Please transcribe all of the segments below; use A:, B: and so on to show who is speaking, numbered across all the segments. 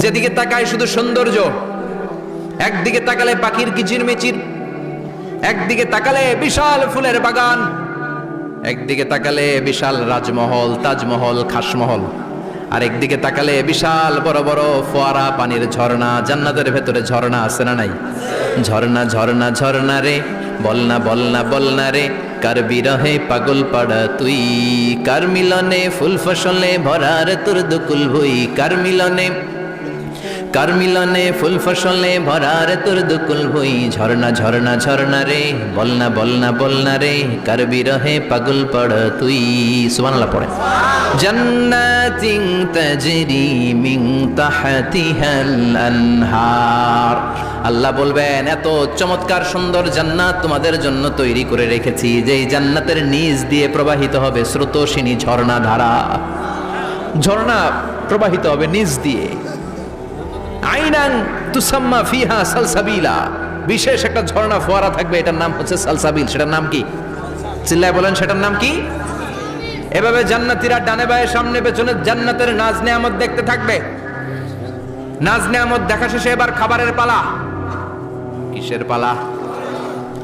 A: যেদিকে তাকায় শুধু সৌন্দর্য, একদিকে তাকালে পাখির কিচিরমিচির, একদিকে তাকালে বিশাল ফুলের বাগান, একদিকে তাকালে বিশাল রাজমহল, তাজমহল, খাসমহল, আর একদিকে তাকালে বিশাল বড় বড় ফোয়ারা, পানির ঝর্ণা। জান্নাতের ভেতরে ঝর্ণা আছে না নাই? ঝর্ণা ঝর্ণা ঝর্ণা রে, বলনা বলনা বলনা রে, কার বিরহে পাগল পাড়া তুই, কার মিলনে ফুল ফসলে ভরার তোর দুকুল ভুই, কার মিলনে ফুল ফসলে ভরার তোর দুকুল ভুই। ঝর্ণা ঝর্ণা ঝর্ণা রে, বলনা বলনা বলনা রে, কার বিরহে পাগল পাড়া তুই। সুবহানাল্লাহ পড়ে। জান্নাতিন তাজরি মিন তাহতিহাল আনহার। আল্লাহ বলবেন, এত চমৎকার সুন্দর জান্নাত তোমাদের জন্য তৈরি করে রেখেছি, যেই জান্নাতের নিচ দিয়ে প্রবাহিত হবে স্রোতস্বিনী ঝর্ণা ধারা। ঝর্ণা প্রবাহিত হবে নিচ দিয়ে। আইনান তুসাম্মা ফিহা সালসাবিলা, বিশেষ একটা ঝর্ণা ফোয়ারা থাকবে, এটার নাম হচ্ছে সালসাবিল। সেটার নাম কি? চিল্লায় বলেন, সেটার নাম কি? এভাবে জান্নাতীরা ডানে বায়ে সামনে পেছনে জান্নাতের নাজ নেয়ামত দেখতে থাকবে। নাজ নেয়ামত দেখা শেষে এবার খাবারের পালা। কিসের পালা?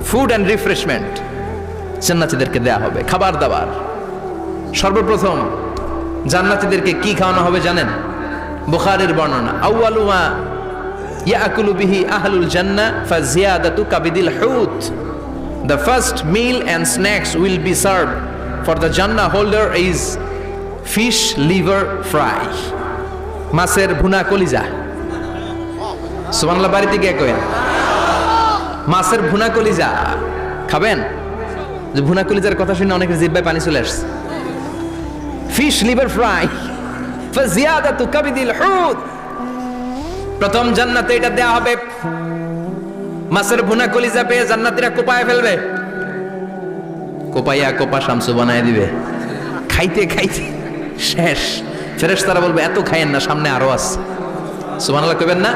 A: ফুড অ্যান্ড রিফ্রেশমেন্ট জান্নাতীদেরকে দেয়া হবে, খাবার দাবার। সর্বপ্রথম জান্নাতীদেরকে কি খাওয়ানো হবে জানেন? বুখারীর বর্ণনা, আউয়ালু মা ইয়াকুলু বিহি আহলুল জান্নাহ ফাজিয়াদাতু কাবিদিল হুত। The first meal and snacks will be served for the Jannah holder is fish liver fry, মাছের ভুনা কলিজা। সুবহানাল্লাহ, বাড়িতে গিয়ে কইন মাছের ভুনা কলিজা খাবেন। যে ভুনা কলিজার কথা শুনে অনেকের জিহ্বায় পানি চলে আসছে। ফিশ লিভার ফ্রাই ফাজিয়াদাতু কাবিদিল হুত, প্রথম জান্নাতে এটা দেয়া হবে। মাছের ভুনা কলিজা পেয়ে জান্নাতীরা কোপায় ফেলবে, কোপাইয়া কোপা শামসু বানায় দিবে। খাইতে খাইতে শেষ। ফেরেশতারা বলবে, এত খাইয়েন না, সামনে আরো আছে। সুবহানাল্লাহ কইবেন না?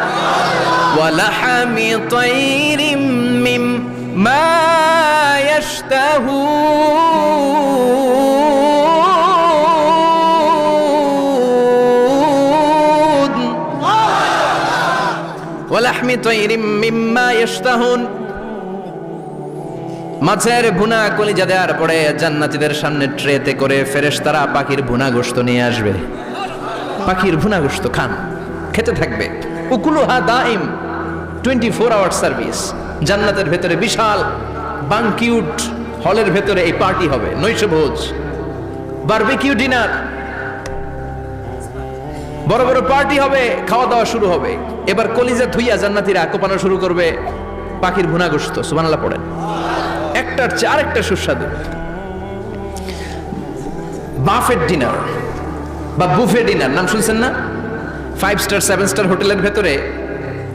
A: ওয়ালাহামি তাইরিম মিম্মা ইয়াশতাহুন, ওয়ালাহমি তাইরিম মিম্মা ইয়াশতাহুন। মাছের ভুনা কলিজা দেওয়ার পরে জান্নাতীদের সামনে ট্রেতে করে ফেরেশতারা পাখির ভুনা গোশত নিয়ে আসবে। পাখির ভুনা গোশত খান, খেতে থাকবে। উকুলুহা দাইম, 24 আওয়ার সার্ভিস। জান্নাতের ভেতরে বিশাল বানকিউট হলের ভেতরে এই পার্টি হবে, নৈশভোজ, বারবিকিউ ডিনার, বড় বড় পার্টি হবে, খাওয়া দাওয়া শুরু হবে। এবার কলিজা ধুইয়া জান্নাতীরা কোপানো শুরু করবে পাখির ভুনা গোশত। সুবহানাল্লাহ পড়েন। একটার চেয়ে আরেকটা সুস্বাদু। বাফেট ডিনার বা বুফে ডিনার নাম শুনছেন না? 5 স্টার 7 স্টার হোটেলের ভেতরে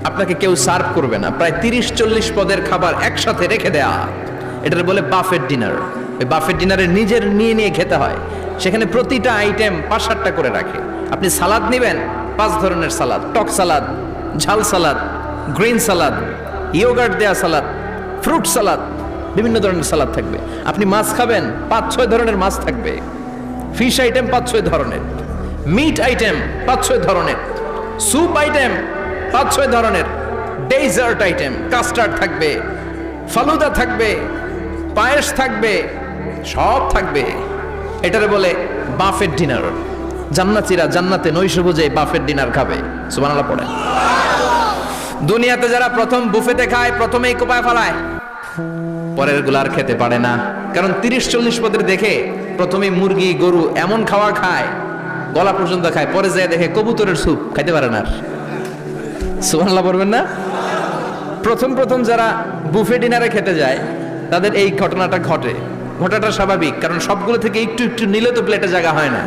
A: আপনাকে কেউ সার্ভ করবে না, প্রায় 30-40 পদের খাবার একসাথে রেখে দেয়া, এটার বলে বাফেট ডিনার। ওই বাফেট ডিনারে নিজের নিয়ে নিয়ে খেতে হয়। সেখানে প্রতিটা আইটেম 5-7টা করে রাখে। আপনি সালাদ নেবেন, 5 ধরনের সালাদ, টক সালাদ, ঝাল সালাদ, গ্রিন সালাদ, ইয়োগার্ট দেয়া সালাদ, ফ্রুট সালাদ, বিভিন্ন ধরনের সালাদ থাকবে। আপনি মাছ খাবেন, 5-6 ধরনের মাছ থাকবে। ফিশ আইটেম 5-6 ধরনের, মিট আইটেম 5-6 ধরনের, স্যুপ আইটেম 5-6 ধরনের, ডেজার্ট আইটেম, কাস্টার্ড থাকবে, ফালুদা থাকবে, পায়েস থাকবে, সব থাকবে। এটারে বলে বাফেট ডিনার। জান্নাতীরা জান্নাতে নৈশভোজে বাফেট ডিনার খাবে। সুবহানাল্লাহ পড়ে। দুনিয়াতে যারা প্রথম বুফেতে খায়, প্রথমেই কোপায় ফেলায়, পরের গুলার খেতে পারে না। কারণ 30-40 পদের দেখে প্রথমে মুরগি গরু এমন খাওয়া খায়, গলা পর্যন্ত খায়, পরে যায় দেখে কবুতরের স্যুপ, খাইতে পারে না। সুবহানাল্লাহ বলবেন না? প্রথম যারা বুফে ডিনারে খেতে যায় তাদের এই ঘটনাটা ঘটে। ঘটাটা স্বাভাবিক, কারণ সবগুলো থেকে একটু একটু নিলে তো প্লেটে জায়গা হয় না।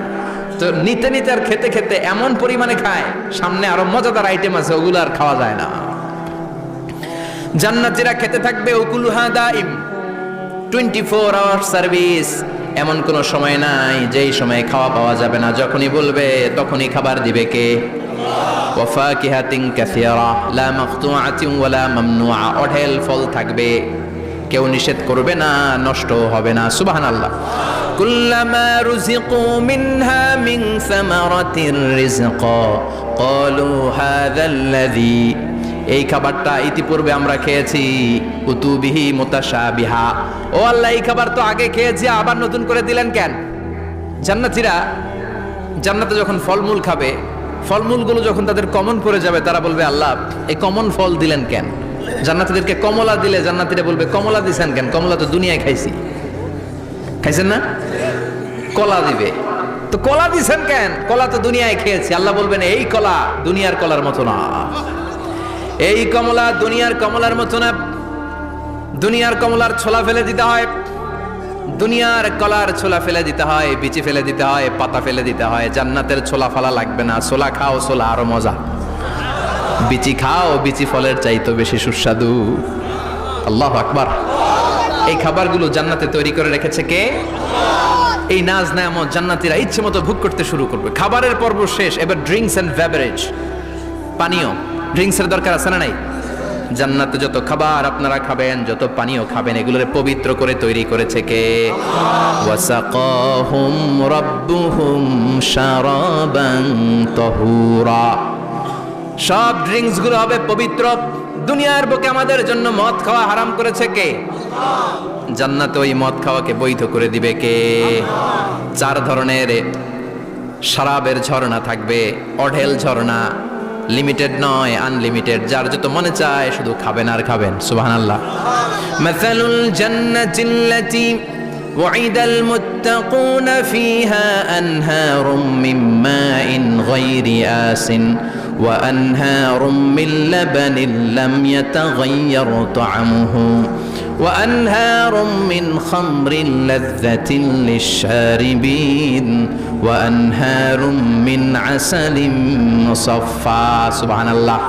A: তো নিতে নিতে আর খেতে খেতে এমন পরিমাণে খায়, সামনে আরো মজাদার আইটেম আছে, ওগুলো আর খাওয়া যায় না। জান্নাতীরা খেতে থাকবে উকুলুহা দাইম, 24 আওয়ার সার্ভিস। এমন কোন সময় নাই যেই সময় খাওয়া পাওয়া যাবে না। যখনই বলবে তখনই খাবার দিবে কে? ওয়া ফাকিহাতিন কাসীরা লা মাকতুআতিন ওয়ালা মামনুআ, অঢেল ফল থাকবে, কেউ নিষেধ করবে না, নষ্ট হবে না। সুবহানাল্লাহ। কুল্লামা রুজিকু মিনহা মিন সামারাতির রিজকা ক্বালু হাযাল্লাযী, এই খাবারটা ইতিপূর্বে আমরা খেয়েছি, উতুবিহি মুতাশাবিহা, ও আল্লাহ এই খাবার তো আগে খেয়েছি, আবার নতুন করে দিলেন কেন? জান্নাতীরা জান্নাতে যখন ফলমূল খাবে, ফলমূলগুলো যখন তাদের কমন পড়ে যাবে, তারা বলবে আল্লাহ এই কমন ফল দিলেন কেন? জান্নাতীদেরকে কমলা দিলে জান্নাতীরা বলবে কমলা দিছেন কেন? কমলা তো দুনিয়ায় খাইছি। খাইছেন না? কলা দিবে, তো কলা দিছেন কেন? কলা তো দুনিয়ায় খেয়েছি। আল্লাহ বলবেন এই কলা দুনিয়ার কলার মতো না, এই কমলা দুনিয়ার কমলার মতো না। দুনিয়ার কমলার ছোলা ফেলে দিতে হয়, দুনিয়ার কলার ছোলা ফেলে দিতে হয়, বিচি ফেলে দিতে হয়, পাতা ফেলে দিতে হয়। জান্নাতের ছোলা ফালা লাগবে না, ছোলা খাও, ছোলা আরো মজা। বিচি খাও, বিচি ফলের চাইতো বেশি সুস্বাদু। আল্লাহু আকবার। এই খাবারগুলো জান্নাতে তৈরি করে রেখেছে কে? এই নাজ নেয়ামত জান্নাতীরা ইচ্ছে মতো ভোগ করতে শুরু করবে। খাবারের পর্ব শেষ, এবার ড্রিঙ্কস এন্ড বেভারেজ, পানীয়। ড্রিঙ্কসের দরকার আছে না নাই? জান্নাতে যত খাবার আপনারা খাবেন, যত পানীয় খাবেন, এগুলোরে পবিত্র করে তৈরি করেছে কে? ওয়াসাকাহুম রাব্বুহুম শারাবান তাহুরা। সব ড্রিঙ্কস গুলো হবে পবিত্র। দুনিয়ার বুকে আমাদের জন্য মদ খাওয়া হারাম করেছে কে? জান্নাতে ওই মদ খাওয়াকে বৈধ করে দিবে কে? 4 ধরনের শরাবের ঝর্ণা থাকবে, অঢেল ঝর্ণা, লিমিটেড নয়, আনলিমিটেড। যার যত মনে চায় শুধু খাবেন আর খাবেন। সুবহানাল্লাহ। মাসালুল জান্নাতিল্লাতী ওয়াইদাল মুত্তাকুনা ফিহা আনহারুম মিন মাইন গায়রি আসিন ওয়া আনহারুম মিন লাবানিন লাম ইয়াতাগায়্যার তা'আমুহু وأنهار من خمر لذة للشاربين وأنهار من عسل مصفى سبحان الله।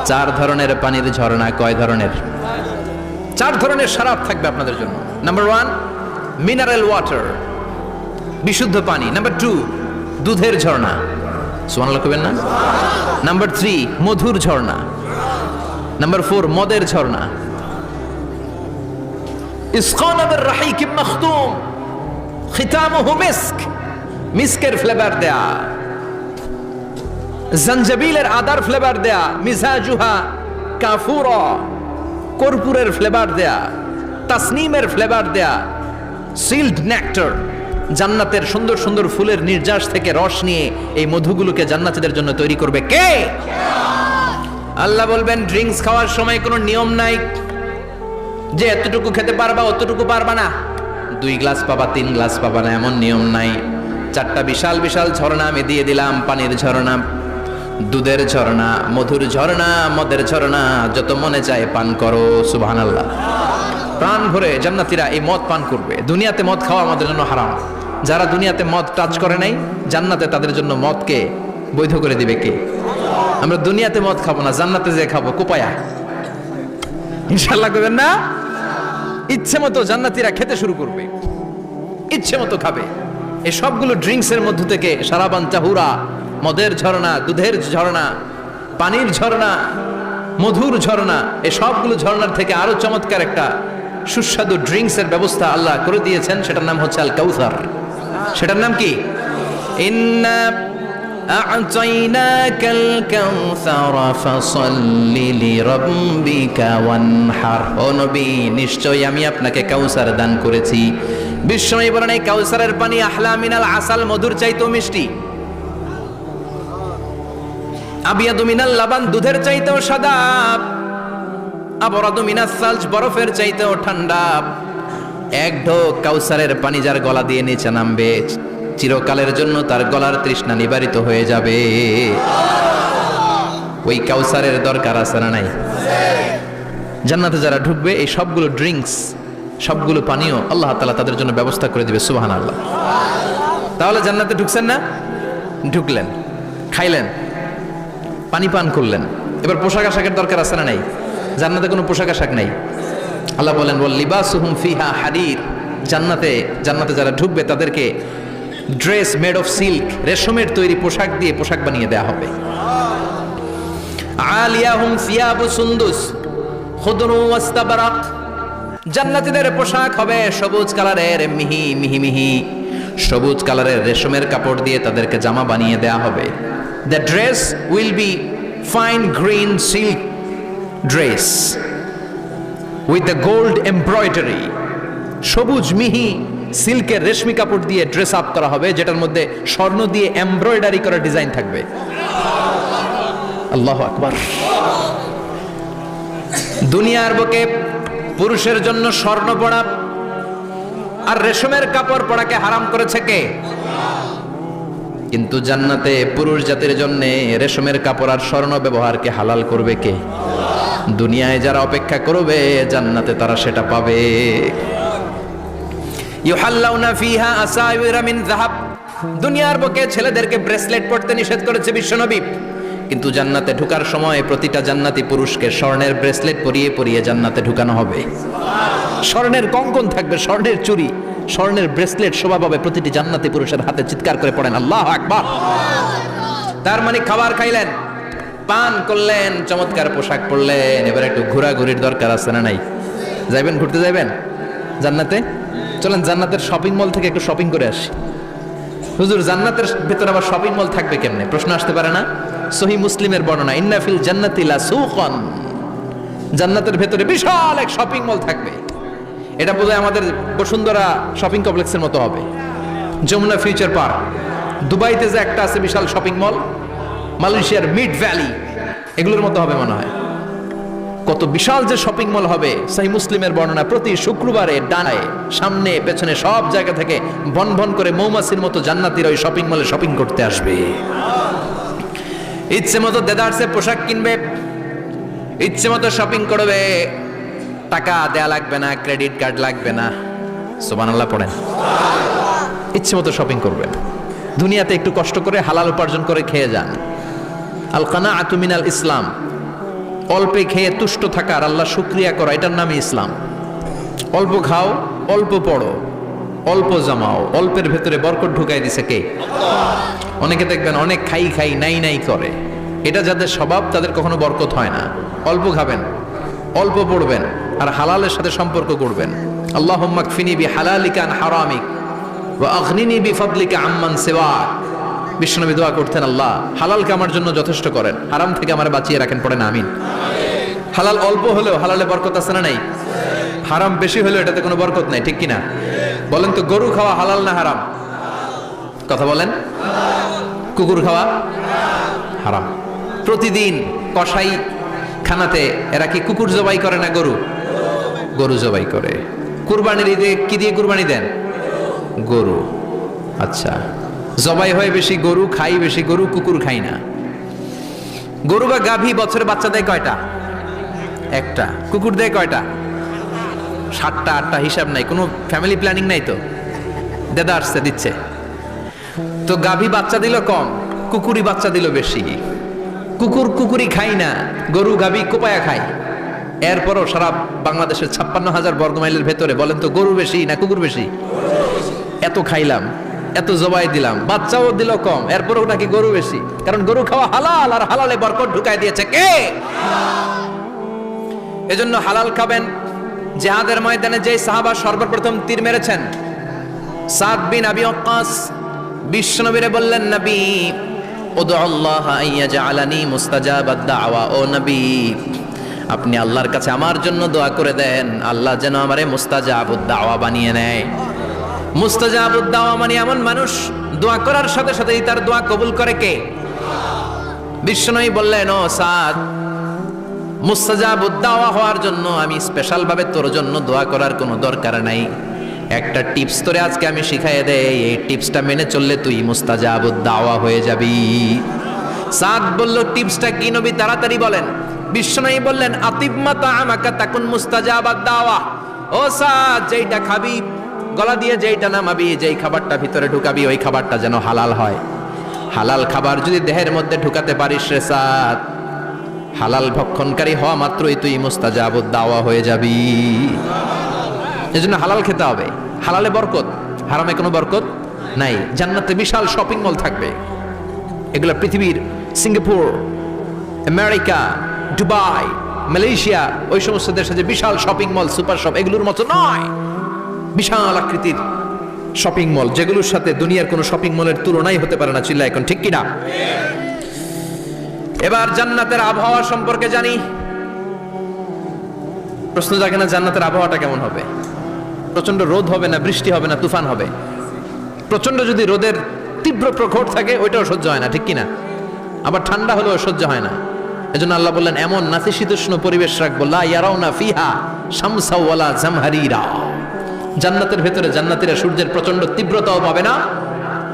A: 4 ধরনের পানির ঝর্ণা। কয় ধরনের? 4 ধরনের শরাব থাকবে আপনাদের জন্য। নাম্বার 1 মিনারেল ওয়াটার, বিশুদ্ধ পানি। নাম্বার 2 দুধের ঝর্ণা, সুবহানাল্লাহ কইবেন না? নাম্বার 3 মধুর ঝর্ণা। নাম্বার 4 মদের ঝর্ণা। ইসকানা বির রাহিকিম মখতুম খিতামুহু মিস্ক, মিস্কের ফ্লেভার দেয়া, জঞ্জাবিলের আদার ফ্লেভার দেয়া, মিজাজুহা কাফুরা, কর্পূরের ফ্লেভার দেয়া, তাসনিমের ফ্লেভার দেয়া, সিল্ড নেক্টার। জান্নাতের সুন্দর সুন্দর ফুলের নির্যাস থেকে রস নিয়ে এই মধুগুলোকে জান্নাতীদের জন্য তৈরি করবে কে? আল্লাহ বলবেন ড্রিঙ্কস খাওয়ার সময় কোনো নিয়ম নাই যে এতটুকু খেতে পারবা অতটুকু পারবা না, 2 গ্লাস পাবা 3 গ্লাস পাবা না, এমন নিয়ম নাই। 4টা বিশাল বিশাল ঝর্ণা আমি দিয়ে দিলাম। পানির ঝর্ণা, দুধের ঝর্ণা, মধুর ঝর্ণা, মদের ঝর্ণা, যত মনে চায় পান করো। সুবহানাল্লাহ। প্রাণ ভরে জান্নাতীরা এই মদ পান করবে। দুনিয়াতে মদ খাওয়া আমাদের জন্য হারাম। যারা দুনিয়াতে মদ টাচ করে নাই, জান্নাতে তাদের জন্য মদকে বৈধ করে দিবে কে? আমরা দুনিয়াতে মদ খাবো না, জান্নাতে যে খাবো কোপায়া। ইনশাআল্লাহ করবেন না? ইচ্ছে মতো জান্নাতীরা খেতে শুরু করবে, ইচ্ছে মতো খাবে। এই সবগুলো ড্রিঙ্কসের মধ্য থেকে শারাবান তাহুরা, মদের ঝর্ণা, দুধের ঝর্ণা, পানির ঝর্ণা, মধুর ঝর্ণা, এই সবগুলো ঝর্ণার থেকে আরো চমৎকার একটা সুস্বাদু ড্রিঙ্কসের ব্যবস্থা আল্লাহ করে দিয়েছেন। সেটার নাম হচ্ছে আল কাউসার। সেটার নাম কি? ইন্না আ'তাইনাকাল কাউসার ফাসাল্লি লিরাব্বিকা ওয়ানহার। ও নবী, নিশ্চয়ই আমি আপনাকে কাউসার দান করেছি। বিশ্বনবী বলেন এই কাউসারের পানি আহলা মিনাল আসাল, মধুর চাইতেও মিষ্টি। আবিয়াদু মিনাল লাবান, দুধের চাইতেও সাদা। আবরাদু মিনাস সালজ, বরফের চাইতেও ঠান্ডা। এক ঢোক কাউসারের পানি যার গলা দিয়ে নিচে নামবে, চিরকালের জন্য তার গলার তৃষ্ণা নিবারিত হয়ে যাবে। ওই কাউসারের দরকার আছে না নাই? জান্নাতে যারা ঢুকবে এই সবগুলো ড্রিঙ্কস, সবগুলো পানীয় আল্লাহ তাআলা তাদের জন্য ব্যবস্থা করে দিবে। সুবহানাল্লাহ। তাহলে জান্নাতে ঢুকছেন না? ঢুকলেন, খাইলেন, পানি পান করলেন, এবার পোশাক আশাকের দরকার আছে না নাই? জান্নাতে কোনো পোশাক আশাক নাই। আল্লাহ বলেন ওয়াল লিবাসুহুম ফিহা হারির। জান্নাতে যারা ঢুকবে তাদেরকে ড্রেস মেড অফ সিল্ক, রেশমের তৈরি পোশাক দিয়ে পোশাক বানিয়ে দেয়া হবে। আলিয়াহুম সিয়াবু সুন্দুস খুদরু ওয়াস্তাবরাক। জান্নাতীদের পোশাক হবে সবুজ কালারের, মিহি মিহি মিহি সবুজ কালারের রেশমের কাপড় দিয়ে তাদেরকে জামা বানিয়ে দেয়া হবে। The dress will be fine green silk dress with the gold embroidery. সবুজ মিহি সিল্কের রেশমি কাপড় দিয়ে ড্রেস আপ করা হবে, যেটার মধ্যে স্বর্ণ দিয়ে এমব্রয়ডারি করা ডিজাইন থাকবে। আল্লাহু আকবার। দুনিয়ার বুকে পুরুষের জন্য স্বর্ণ পরা আর রেশমের কাপড় পরাকে হারাম করেছে কে? কিন্তু জান্নাতে পুরুষ জাতির জন্য রেশমের কাপড় আর স্বর্ণ ব্যবহারকে হালাল করবে কে? দুনিয়ায় যারা অপেক্ষা করবে জান্নাতে তারা সেটা পাবে। ইউহাল্লাউনা ফিহা আসাইরা মিন যাহাব। দুনিয়ার বুকে ছেলেদেরকে ব্রেসলেট পরতে নিষেধ করেছে বিশ্বনবী, কিন্তু জান্নাতে ঢোকার সময় প্রতিটা জান্নাতি পুরুষকে স্বর্ণের ব্রেসলেট পরিয়ে পরিয়ে জান্নাতে ঢুকানো হবে। স্বর্ণের কঙ্কন থাকবে, স্বর্ণের চুড়ি, স্বর্ণের ব্রেসলেট শোভা পাবে প্রতিটি জান্নাতি পুরুষের হাতে। চিৎকার করে পড়েন আল্লাহু আকবার। তার মানে খাবার খাইলেন, পান করলেন, চমৎকার পোশাক পরলেন, এবার একটু ঘোরাঘুরির দরকার আছে না নাই? যাইবেন, ঘুরতে যাইবেন জান্নাতে? চলেন জান্নাতের শপিং মল থেকে একটু শপিং করে আসি। হুজুর জান্নাতের ভেতরে আবার শপিং মল থাকবে কেমনে? প্রশ্ন আসতে পারে না? সহিহ মুসলিমের বর্ণনা, ইন্না ফিল জান্নাতি লা সুকান। জান্নাতের ভেতরে বিশাল এক শপিং মল থাকবে। এটা বোধহয় আমাদের বসুন্ধরা শপিং কমপ্লেক্সের মতো হবে, যমুনা ফিউচার পার্ক। দুবাইতে যে একটা আছে বিশাল শপিং মল, মালয়েশিয়ার মিড ভ্যালি, এগুলোর মতো হবে মনে হয়। কত বিশাল যে শপিং মল হবে! সহিহ মুসলিমের বর্ণনা, প্রতি শুক্রবারে ডানায় সামনে পেছনে সব জায়গা থেকে ভন ভন করে মৌমাছির মতো জান্নাতীরা ওই শপিং মলে শপিং করতে আসবে। ইচ্ছে মতো দেদারসে পোশাক কিনবে, ইচ্ছে মতো শপিং করবে, টাকা দেয়া লাগবে না, ক্রেডিট কার্ড লাগবে না। সুবহানাল্লাহ পড়েন। ইচ্ছে মতো শপিং করবেন। দুনিয়াতে একটু কষ্ট করে হালাল উপার্জন করে খেয়ে যান। আল কানাআতু মিনাল ইসলাম। অল্পে খেয়ে তুষ্ট থাকা আর আল্লাহ শুকরিয়া করা, এটার নামই ইসলাম। অল্প খাও, অল্প পড়ো, অল্প জমাও, অল্পের ভেতরে বরকত ঢুকাই দিছে কে? অনেকে দেখবেন অনেক খাই খাই নাই নাই করে, এটা যাদের স্বভাব তাদের কখনো বরকত হয় না। অল্প খাবেন, অল্প পড়বেন, আর হালালের সাথে সম্পর্ক করবেন। আল্লাহুম্মা কফিনি বিহালালিকা আন হারামিক ওয়া আগনিনি বিফাদলিকা আম্মান সিওয়াক। বিশ্বনবী দোয়া করতেন, আল্লাহ হালালকে আমার জন্য যথেষ্ট করেন, হারাম থেকে আমার বাঁচিয়ে রাখেন। পড়েন আমিন। হালাল অল্প হলেও হালালে বরকত আছে না নাই? হারাম বেশি হলেও এটাতে কোনো বরকত নাই, ঠিক কিনা? বলেন তো, গরু খাওয়া হালাল না হারাম? কথা বলেন। কুকুর খাওয়া হারাম। প্রতিদিন কসাই খানাতে এরা কি কুকুর জবাই করে না গরু? গরু জবাই করে। কুরবানির ঈদে কি দিয়ে কুরবানি দেন? গরু। আচ্ছা, জবাই হয় বেশি গরু, খাই বেশি গরু, কুকুর খাই না। গরু বা গাভী বছরে বাচ্চা দেয় কয়টা? একটা। কুকুর দেয় কয়টা? 7টা 8টা, হিসাব নাই, কোনো ফ্যামিলি প্ল্যানিং নাই তো, দেদা আসছে দিচ্ছে। তো গাভী বাচ্চা দিল কম, কুকুরি বাচ্চা দিল বেশি। কুকুর কুকুরি খাই না, গরু গাভী কোপায়া খায়। এরপরও সারা বাংলাদেশের 56,000 বর্গমাইলের ভেতরে বলেন তো, গরু বেশি না কুকুর বেশি? এত খাইলাম, এত জবাই দিলাম, বাচ্চাও দিল কম, এরপরও নাকি গরু বেশি। কারণ গরু খাওয়া হালাল, আর হালালে বরকত ঢুকাই দিয়েছে কে? এজন্য হালাল খাবেন। জিহাদের ময়দানে যে সাহাবা সর্বপ্রথম তীর মেরেছেন, সাদ বিন আবি ওয়াক্কাস, বিশ্বনবীরে বললেন, নবী উদু আল্লাহ আইয়াজআলানি মুস্তাজাবাদ দাওয়া। ও নবী, আপনি আল্লাহর কাছে আমার জন্য দোয়া করে দেন, আল্লাহ যেন আমারে মুস্তাজাবুদ দাওয়া বানিয়ে নেয়। মুস্তাজাবুদ দাওয়া মানে এমন মানুষ দোয়া করার সাথে সাথেই তার দোয়া কবুল করে কে? বিশ্বনবী বললেন, ও সাদ, মুস্তাজাবুদ দাওয়া হওয়ার জন্য আমি স্পেশাল ভাবে তোর জন্য দোয়া করার কোনো দরকার নাই। একটা টিপস তোরে আজকে আমি শিখাইয়ে দেই, এই টিপসটা মেনে চললে তুই মুস্তাজাবুদ দাওয়া হয়ে যাবি। সাদ বলল, টিপসটা কি নবী? তাড়াতাড়ি বলেন। বিশ্বনবী বললেন, আতিবমা তাআমাকা তাকুন মুস্তাজাবাদ দাওয়া। ও সাদ, যেইটা খাবি, গলা দিয়ে যেইটা নামাবি, যেই খাবারটা ভিতরে ঢুকাবি, ওই খাবারটা যেন হালাল হয়। হালাল খাবার যদি দেহের মধ্যে ঢুকাতে পারিস রে সাদ, হালাল ভক্ষণকারী হওয়া মাত্রই তুই মুস্তাজাবুদ দাওয়া হয়ে যাবি। এজন্য হালাল খেতে হবে। হালালে বরকত, হারামে কোনো বরকত নাই। জান্নাতে বিশাল শপিং মল থাকবে। এগুলো পৃথিবীর সিঙ্গাপুর, আমেরিকা, দুবাই, মালয়েশিয়া, ওই সমস্ত দেশে যে বিশাল শপিং মল, সুপার শপ, এগুলোর মতো নয়। বিশাল আকৃতির শপিং মল, যেগুলোর সাথে দুনিয়ার কোনো শপিং মলের তুলনাই হতে পারে না। চিল্লা এখন ঠিক কিনা? এবার জান্নাতের আবহাওয়া সম্পর্কে জানি। প্রশ্ন জাগে না, জান্নাতের আবহাওয়াটা কেমন হবে? প্রচন্ড রোদ হবে না বৃষ্টি হবে না তুফান হবে? প্রচন্ড যদি রোদের তীব্র প্রখর থাকে ওইটাও সহ্য হয় না, ঠিক কিনা? আবার ঠান্ডা হলেও সহ্য হয় না। এজন্য আল্লাহ বললেন এমন নাতিশীতোষ্ণ পরিবেশ রাখবো, লা ইয়ারাউনা ফিহা শামসা ওয়ালা জামহারিরা। জান্নাতের ভেতরে জান্নাতীরা সূর্যের প্রচন্ড তীব্রতাও পাবে না,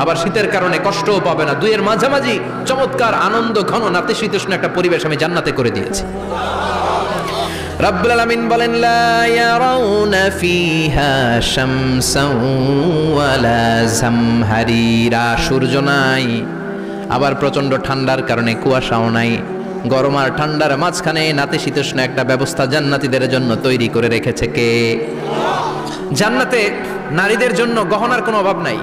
A: আবার শীতের কারণে কষ্টও পাবে না। দুইয়ের মাঝামাঝি চমৎকার আনন্দ ঘন নাতিশীতোষ্ণ একটা পরিবেশ আমি জান্নাতে করে দিয়েছি। রাব্বুল আলামিন বলেন লা ইয়ারাউনা ফিহা শামসান ওয়ালা জামহারিরা। সূর্য নাই, আবার প্রচন্ড ঠান্ডার কারণে কুয়াশাও নাই। গরম আর ঠান্ডার মাঝখানে নাতিশীতোষ্ণ একটা ব্যবস্থা জান্নাতীদের জন্য তৈরি করে রেখেছে কে? জান্নাতে নারীদের জন্য গহনার কোনো অভাব নাই।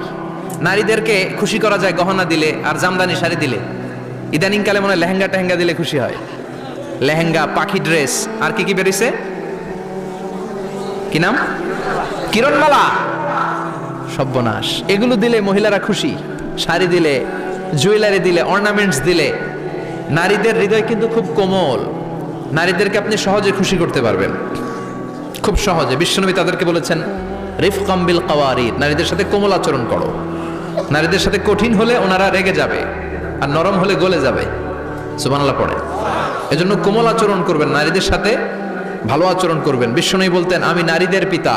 A: নারীদেরকে খুশি করা যায় গহনা দিলে আর জামদানি শাড়ি দিলে। ইদানিং কালে মনে হয় লেহেঙ্গা টেহেঙ্গা দিলে খুশি হয়। লেহেঙ্গা, পাখি ড্রেস, আর কি কি বেরিয়েছে, কি নাম, কিরণমালা, সর্বনাশ। এগুলো দিলে মহিলারা খুশি। শাড়ি দিলে, জুয়েলারি দিলে, অর্নামেন্টস দিলে। নারীদের হৃদয় কিন্তু খুব কোমল। নারীদেরকে আপনি সহজে খুশি করতে পারবেন, খুব সহজে। বিশ্বনবী তাদেরকে বলেছেন রিফকাম বিল কাওয়ারিদ, নারীদের সাথে কোমল আচরণ করো। নারীদের সাথে কঠিন হলে ওনারা রেগে যাবে, আর নরম হলে গলে যাবে। সুবহানাল্লাহ পড়ে। এজন্য কোমল আচরণ করবেন, নারীদের সাথে ভালো আচরণ করবেন। বিশ্বনবী বলতেন আমি নারীদের পিতা,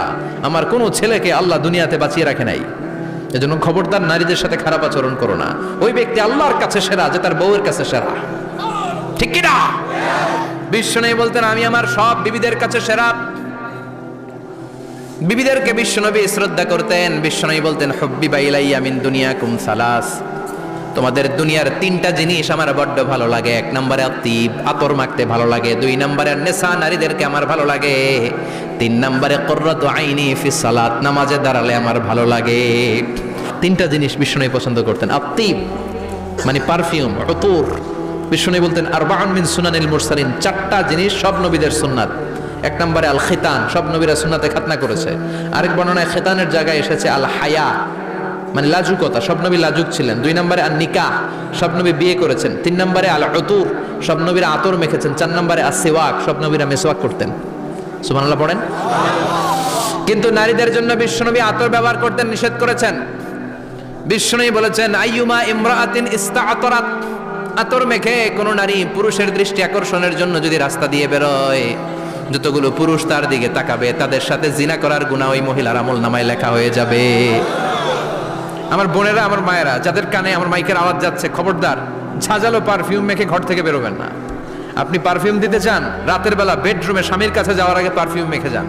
A: আমার কোনো ছেলেকে আল্লাহ দুনিয়াতে বাঁচিয়ে রাখে নাই। এজন্য খবরদার নারীদের সাথে খারাপ আচরণ করো না। ওই ব্যক্তি আল্লাহর কাছে সেরা যে তার বউয়ের কাছে সেরা, ঠিক কি না? বিশ্বনবী বলতেন আমি আমার সব বিবিদের কাছে সেরা। বিবিদেরকে বিশ্বনবী শ্রদ্ধা করতেন। বিশ্বনবী বলতেন হুব্বিবা ইলাইয়া মিন দুনিয়াকুম সালাস, তোমাদের দুনিয়ার তিনটা জিনিস আমার বড্ড ভালো লাগে। এক নম্বরে আতিব, আতর মাখতে ভালো লাগে। দুই নম্বরে নেশা, নারীদেরকে আমার ভালো লাগে। তিন নম্বরে কুররাতু আইনি ফিস সালাত, নামাজে দাঁড়ালে আমার ভালো লাগে। তিনটা জিনিস বিশ্বনবী পছন্দ করতেন। আতিব মানে পারফিউম, উতুর। বিশ্বনবী বলতেন আরবাউন মিন সুনানিল মুরসালিন, চারটা জিনিস সব নবীদের সুন্নাত। এক নম্বরে আল খিতান, সব নবীরা সুন্নাতে খাতনা করেছে। আরেক বর্ণনায় খিতানের জায়গায় এসেছে আল হায়া, মানে লাজুকতা, সব নবী লাজুক ছিলেন। দুই নম্বরে আল নিকাহ, সব নবী বিয়ে করেছেন। তিন নম্বরে আল উতুর, সব নবীরা আতর মেখেছেন। চার নম্বরে আস সিওয়াক, সব নবীরা মেসওয়াক করতেন। সুবহানাল্লাহ পড়েন। কিন্তু নারীদের জন্য বিশ্বনবী আতর ব্যবহার করতেন নিষেধ করেছেন। বিশ্বনবী বলেছেন আইয়ুমা ইমরাআতিন ইস্তাআতারাত, আতর মেখে কোন নারী পুরুষের দৃষ্টি আকর্ষণের জন্য যদি রাস্তা দিয়ে বেরোয়, যতগুলো পুরুষ তার দিকে তাকাবে তাদের সাথে জিনা করার গুনাহ ওই মহিলার আমলনামায় লেখা হয়ে যাবে। আমার বোনেরা, আমার মায়েরা, যাদের কানে আমার মাইকের আওয়াজ যাচ্ছে, খবরদার ঝাঁঝালো পারফিউম মেখে ঘর থেকে বেরোবেন না। আপনি পারফিউম দিতে চান, রাতের বেলা বেডরুমে স্বামীর কাছে যাওয়ার আগে পারফিউম মেখে যান।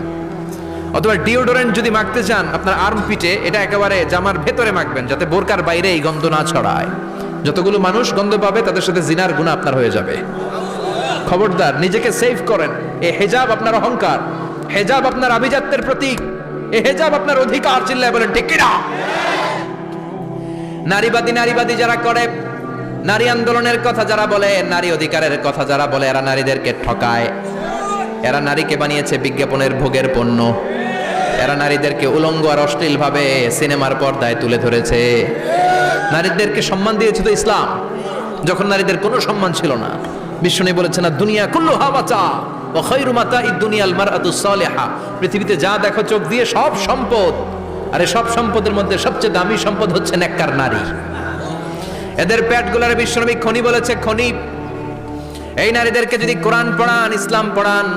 A: অথবা ডিওডোরেন্ট যদি মাখতে চান, আপনার আর্ম পিটে এটা একেবারে জামার ভেতরে মাখবেন, যাতে বোরকার বাইরে এই গন্ধ না ছড়ায়। যতগুলো মানুষ গন্ধ পাবে তাদের সাথে জিনার গুনাহ আপনার হয়ে যাবে। খবরদার, নিজেকে সেভ করেন। এই হেজাব আপনার অহংকার, হেজাব আপনার আভিজাত্যের প্রতীক, এই হেজাব আপনার অধিকার। চিল্লায় বলেন ঠিক কিনা? নারীবাদী যারা করে, নারী আন্দোলনের কথা যারা বলে, নারী অধিকারের কথা যারা বলে, এরা নারীদেরকে ঠকায়। এরা নারীকে বানিয়েছে বিজ্ঞাপনের ভোগের পণ্য। এরা নারীদেরকে উলঙ্গ আর অশ্লীল ভাবে সিনেমার পর্দায় তুলে ধরেছে। নারীদেরকে সম্মান দিয়েছে তো ইসলাম, যখন নারীদের কোনো সম্মান ছিল না। বিশ্বনবী বলেছেন দুনিয়া কুল্লুহা মাতা ওয়া খায়রু মাতা'id দুনিয়াল মারআতুস সালিহা, পৃথিবীতে যা দেখো চোখ দিয়ে সব সম্পদ, আর এই সব সম্পদের মধ্যে সবচেয়ে দামি সম্পদ হচ্ছে নেককার নারী। এদের পেটগুলোর বিশ্বনবী খনি বলেছে, খনি। এই নারীদেরকে যদি কোরআন পড়ান, ইসলাম পড়ান,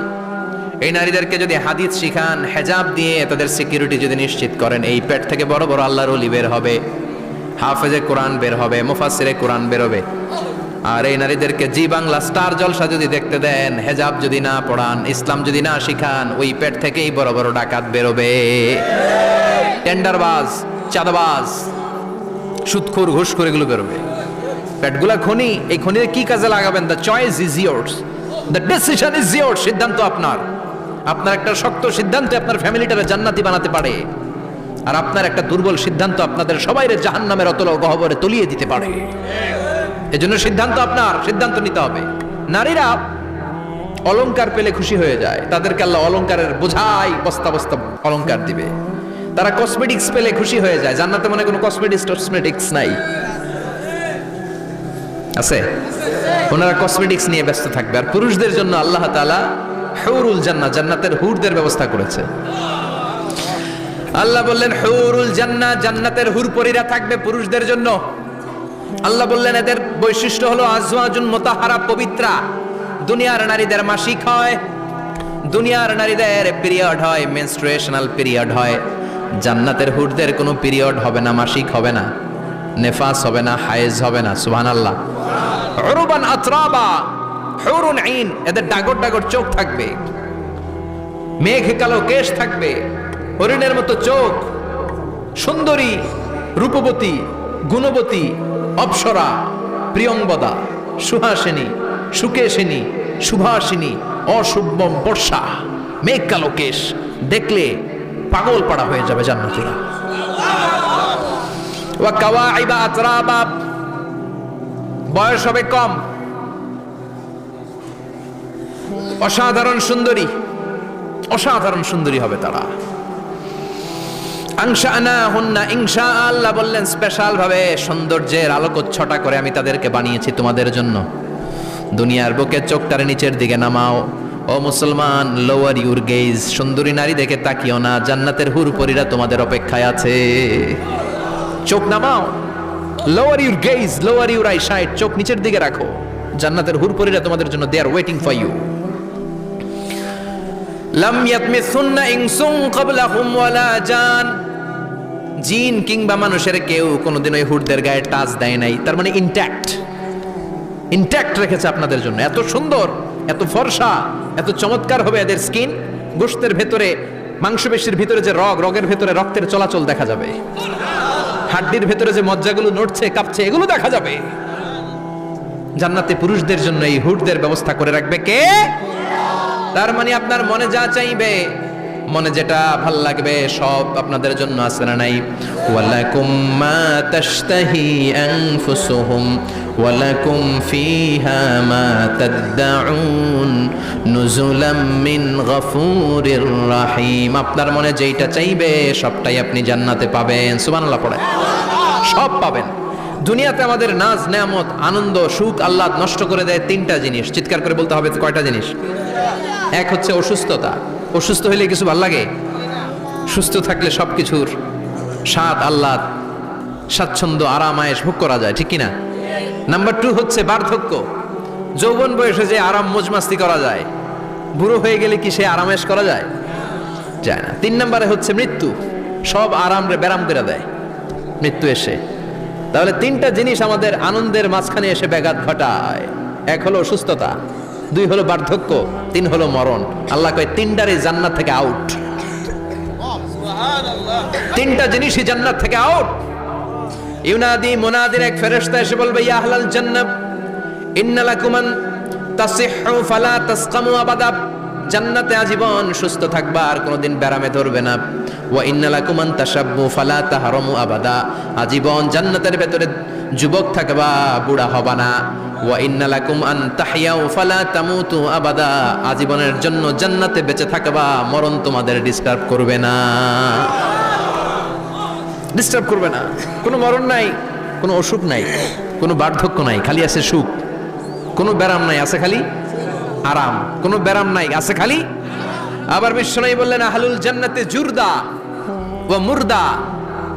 A: এই নারীদেরকে যদি হাদিস শিখান, হেজাব দিয়ে তাদের সিকিউরিটি যদি নিশ্চিত করেন, এই পেট থেকে বড় বড় আল্লাহর ওলি বের হবে, হাফেজে কোরআন বের হবে, মুফাসসিরে কোরআন বের হবে। আর এই নারীদেরকে জি বাংলা স্টার জলসা যদি দেখতে দেন, হেজাব যদি না পড়ান, ইসলাম যদি না শিখান, ওই পেট থেকেই বড় বড় ডাকাত বেরোবে, টেন্ডারবাজ, চাঁদাবাজ, সুদখোর, ঘুষখোর, এগুলো বেরোবে। পেটগুলা খনি, এই খনিতে কি কাজে লাগাবেন? The choice is years, the decision is years. সিদ্ধান্ত আপনার। আপনার একটা শক্ত সিদ্ধান্ত আপনার ফ্যামিলিটারে জান্নাতি বানাতে পারে, আর আপনার একটা দুর্বল সিদ্ধান্ত আপনাদের সবাইরে জাহান্নামের অতল গহ্বরে তলিয়ে দিতে পারে। এজন্য সিদ্ধান্ত আপনার, সিদ্ধান্ত নিতে হবে। নারীরা অলংকার পেলে খুশি হয়ে যায়, তাদেরকে আল্লাহ অলংকারের বোঝাই বস্তা বস্তা অলংকার দিবে। তারা কসমেটিক্স পেলে খুশি হয়ে যায়। জান্নাতে মনে কোনো কসমেটিক্স নাই। আছে? ওনারা কসমেটিক্স নিয়ে ব্যস্ত থাকবে। আর পুরুষদের জন্য আল্লাহ তাআলা হুরুল জান্নাহ, জান্নাতের হুরদের ব্যবস্থা করেছে। আল্লাহ বললেন হুরুল জান্নাহ, জান্নাতের হুরপরীরা থাকবে পুরুষদের জন্য। আল্লাহ বললেন এদের বৈশিষ্ট্য হলো আজওয়াজুন মুতাহহারা, পবিত্রা। দুনিয়ার নারীদের মাসিক হয়, দুনিয়ার নারীদের পিরিয়ড হয়, মেনস্ট্রুয়েশনাল পিরিয়ড হয়। জান্নাতের হুরদের কোনো পিরিয়ড হবে না, মাসিক হবে না, নেফাস হবে না, হায়েজ হবে না। সুবহানাল্লাহ। উরবান আতরাবা, হুরুন আইন, এদের ডাগর ডাগর চোখ থাকবে, মেঘ কালো কেশ থাকবে, হরিণের মতো চোখ, সুন্দরী, রূপবতী, গুণবতী, অপ্সরা, প্রিয়ংবদা, সুহাসিনী, সুকেশিনী, সুভাষিনী, অশুভম বর্ষা, মেঘ কালো কেশ, দেখলে পাগল পাড়া হয়ে যাবে জান্নাতীরা। ওয়া কাওয়াইবা আতরাবা, বয়স হবে কম, অসাধারণ সুন্দরী, অসাধারণ সুন্দরী হবে তারা। আনশানাহুন্না ইনশা, আল্লাহ বললেন স্পেশাল ভাবে সৌন্দর্যের আলোকচ্ছটা করে আমি তাদেরকে বানিয়েছি তোমাদের জন্য। দুনিয়ার বুকে চোখটারে নিচের দিকে নামাও ও মুসলমান, লোয়ার ইউর গেজ, সুন্দরী নারী দেখে তাকিও না, জান্নাতের হুরপরীরা তোমাদের অপেক্ষায় আছে। চোখ নামাও, lower your gaze, lower your eye sight, চোখ নিচের দিকে রাখো, জান্নাতের হুরপরীরা তোমাদের জন্য they are waiting for you. লাম ইয়াতমিসুন্না ইনসুন ক্বাবলাহুম ওয়ালা জান, জিন কিংবা মানুষের কেউ কোনোদিন ওই হুরদের গায়ে টাচ দেয় নাই। তার মানে ইনট্যাক্ট, ইনট্যাক্ট রেখেছে আপনাদের জন্য। এত সুন্দর, এত ফর্সা, এত চমৎকার হবে এদের স্কিন। গোশতের ভেতরে, মাংসপেশির ভিতরে যে রগ, রগের ভেতরে রক্তের চলাচল দেখা যাবে, হাড্ডির ভেতরে যে মজ্জাগুলো নড়ছে কাঁপছে এগুলো দেখা যাবে। জান্নাতে পুরুষদের জন্য এই হুরদের ব্যবস্থা করে রাখবে কে? তার মানে আপনার মনে যা চাইবে, মনে যেটা ভাল লাগবে সব আপনাদের জন্য আছে না নাই? ওয়ালাকুম মা তাশতাহি আনফুসুহুম ওয়ালাকুম ফিহা মা তাদউন নুজুলাম মিন গফুরির রহিম। আপনার মনে যেটা চাইবে সবটাই আপনি জান্নাতে পাবেন। সুবহানাল্লাহ পড়ে সব পাবেন। দুনিয়াতে আমাদের নাজ নেয়ামত, আনন্দ, সুখ আল্লাহ নষ্ট করে দেয় তিনটা জিনিস। চিৎকার করে বলতে হবে কয়টা জিনিস? এক হচ্ছে অসুস্থতা। অসুস্থ হইলে কিছু ভাল লাগে? সুস্থ থাকলে সবকিছুর স্বাদ, আহ্লাদ, স্বাচ্ছন্দ্য, আরাম আয়েশ ভোগ করা যায়, ঠিক কিনা? নাম্বার 2 হচ্ছে বার্ধক্য। যৌবন বয়সে যে আরাম মজমাস্তি করা যায়, বুড়ো হয়ে গেলে কি সে আরামেশ করা যায়? যায় না। 3 নম্বরে হচ্ছে মৃত্যু। সব আরাম রে ব্যারাম করে দেয় মৃত্যু এসে। তাহলে 3টা জিনিস আমাদের আনন্দের মাঝখানে এসে ব্যাঘাত ঘটায়। এক হলো অসুস্থতা, 2 হলো বার্ধক্য, 3 হলো মরণ। আল্লাহ কয় 3টারই জান্নাত থেকে আউট। 3টা জিনিসই জান্নাত থেকে আউট। ইউনাদি মুনাদির এক ফেরেশতা এসে বলবে, ইয়া আহলাল জান্নাহ ইন্না লাকুম আন তাসিহু ফালা তাসকামু আবাদা, জান্নাতে আজীবন সুস্থ থাকবা, আর কোনোদিন ব্যারামে ধরবে না। ওয়া ইন্না লাকুম আন তাশাব্বু ফালা তাহরামু আবাদা, আজীবন জান্নাতের ভেতরে যুবক থাকবা, বুড়া হবা না। ওয়া ইন্না লাকুম আন তাহইয়াউ ফালা তামুতু আবাদা, আজীবনের জন্য জান্নাতে বেঁচে থাকবা, মরণ তোমাদের ডিস্টার্ব করবে না। ডিস্টার্ব করবে না। কোনো মরণ নাই, কোনো অসুখ নাই, কোনো বার্ধক্য নাই, খালি আছে সুখ। কোনো ব্যারাম নাই, আছে খালি আরাম। কোনো ব্যারাম নাই, আছে খালি। আবার বিশ্বনবী বললেন, আহলুল জান্নাতে জুরদা ওয়া মুরদা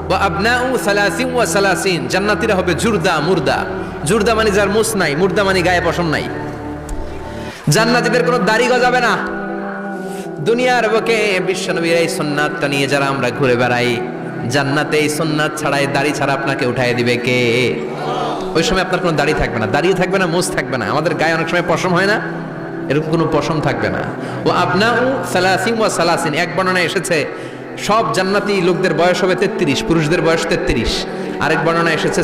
A: ওয়া আবনাউ 30 ওয়া 30, জান্নাতীরা হবে জুরদা মুরদা। জুরদা মানে যার মুছ নাই, মুরদা মানে গায়ে পশম নাই। জান্নাতীদের কোনো দাড়ি গজাবে না। দুনিয়ার বুকে বিশ্বনবীর এই সুন্নাতটা নিয়ে যারা আমরা ঘুরে বেড়াই, জান্নাতে এই সুন্নাত ছাড়াই, দাড়ি ছাড়া আপনাকে উঠায় দিবে কে? ওই সময় আপনার কোনো দাড়ি থাকবে না, দাড়িও থাকবে না, মুছ থাকবে না। আমাদের গায়ে অনেক সময় পশম হয় না, এরকম কোনো পশম থাকবে না। ও আবনাউ 30 ওয়া 30, এক বর্ণনায় এসেছে সব জান্নাতি লোকদের বয়স হবে 33, পুরুষদের বয়স 33। আরেক বর্ণনায় এসেছে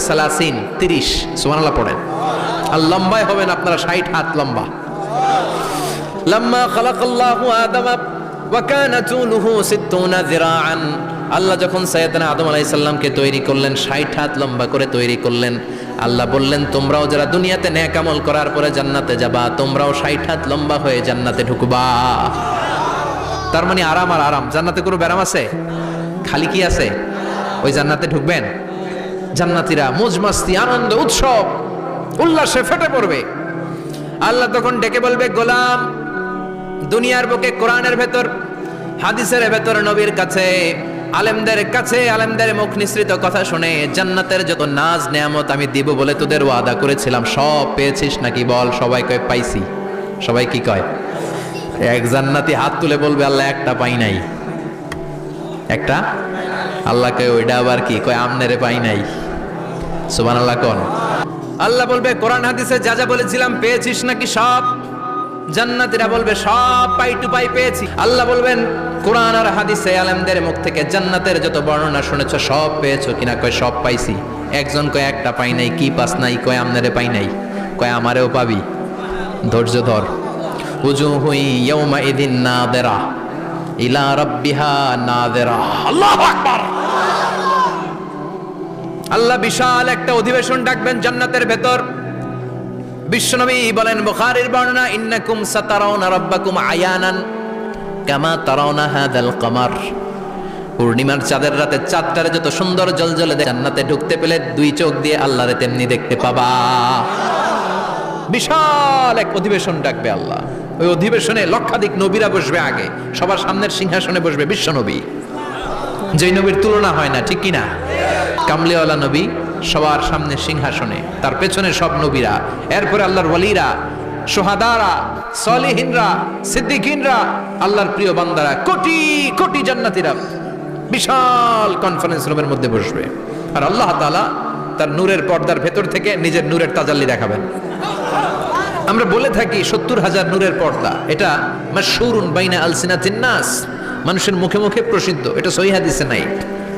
A: 30। সুবহানাল্লাহ পড়েন। আর লম্বায় হবেন আপনারা 60 হাত লম্বা। লাম্মা খালাকাল্লাহু আদামা ওয়া কানা তুলুহু 60 যিরাআন, আল্লাহ যখন সাইয়েদনা আদম আলাইহিস সালামকে তৈরি করলেন, 60 হাত লম্বা করে তৈরি করলেন। আল্লাহ বললেন, তোমরাও যারা দুনিয়াতে নেক আমল করার পরে জান্নাতে যাবা, তোমরাও 60 হাত লম্বা হয়ে জান্নাতে ঢুকবা। তার মানে আরাম আর আরাম। জান্নাতে কোনো ব্যারাম আছে? খালি কি আছে? ওই জান্নাতে ঢুকবেন, জান্নাতীরা মজমাস্তি, আনন্দ, উৎসব, উল্লাসে ফেটে পড়বে। আল্লাহ তখন ডেকে বলবে, গোলাম, দুনিয়ার বুকে কোরআনের ভেতর, হাদিসের ভেতর, নবীর কাছে, আলেমদের কাছে, আলেমদের মুখ নিঃসৃত কথা শুনে জান্নাতের যত নাজ নেয়ামত আমি দিব বলে তোদের ওয়াদা করেছিলাম, সব পেয়েছিস নাকি বল? সবাই কয় পাইছি। সবাই কি কয়? এক জান্নাতি হাত তুলে বলবে, আল্লাহ একটা পাই নাই। একটা? আল্লাহ কয় ওইটা আবার কি? কয় আমনেরে পাই নাই। সুবহানাল্লাহ কোন? আল্লাহ বলবে, কোরআন হাদিসে যা যা বলেছিলাম পেয়েছিস নাকি সব? জান্নাতীরা বলবে, সব পাই টু পাই পেয়েছি। আল্লাহ বলবেন, কোরআন আর হাদিসে আলেমদের মুখ থেকে জান্নাতের যত বর্ণনা শুনেছো সব পেয়েছো কিনা? কয় সব পাইছি। একজন কয় একটা পাই নাই। কি পাস নাই? কয় আমনেরে পাই নাই। কয় আমারেও পাবি। ধৈর্য ধর। উজুহু ইয়াউমা ইদিন নাদিরা ইলা রাব্বিহা নাদিরা। আল্লাহু আকবার। আল্লাহ বিশাল একটা অধিবেশন ডাকবেন জান্নাতের ভেতর। বিশ্বনবী বলেন, বুখারীর বর্ণনা, ইন্নাকুম সাতারাউনা রাব্বাকুম আয়ানান কামা তারাউনা হাদাল কমার। পূর্ণিমার চাঁদের রাতে চাঁদটারে যত সুন্দর জ্বলজ্বলে জান্নাতে ঢুকতে পেলে দুই চোখ দিয়ে আল্লাহরে তেমনি দেখতে পাবা। বিশাল এক অধিবেশন ডাকবে আল্লাহ। ওই অধিবেশনে লক্ষাধিক নবীরা বসবে। আগে সবার সামনের সিংহাসনে বসবে বিশ্বনবী, যেই নবীর তুলনা হয় না, ঠিক কিনা? কামলিওয়ালা নবী সবার সামনে সিংহাসনে, তার পেছনে সব নবীরা, এরপরে আল্লাহর ওয়ালিরা, শুহাদারা, সলিহিনরা, সিদ্দিকিনরা, আল্লাহর প্রিয় বান্দারা, কোটি কোটি জান্নাতীরা বিশাল কনফারেন্স রুমের মধ্যে বসবে। আর আল্লাহ তাআলা তার নূরের পর্দার ভেতর থেকে নিজের নূরের তাজাল্লি দেখাবেন। আমরা বলে থাকি 70,000 নূরের পর্দা, এটা মাশহুরুন বাইনা আলসিনাতিন নাস, মানুষের মুখে মুখে প্রসিদ্ধ। এটা সহিহ হাদিসে নাই,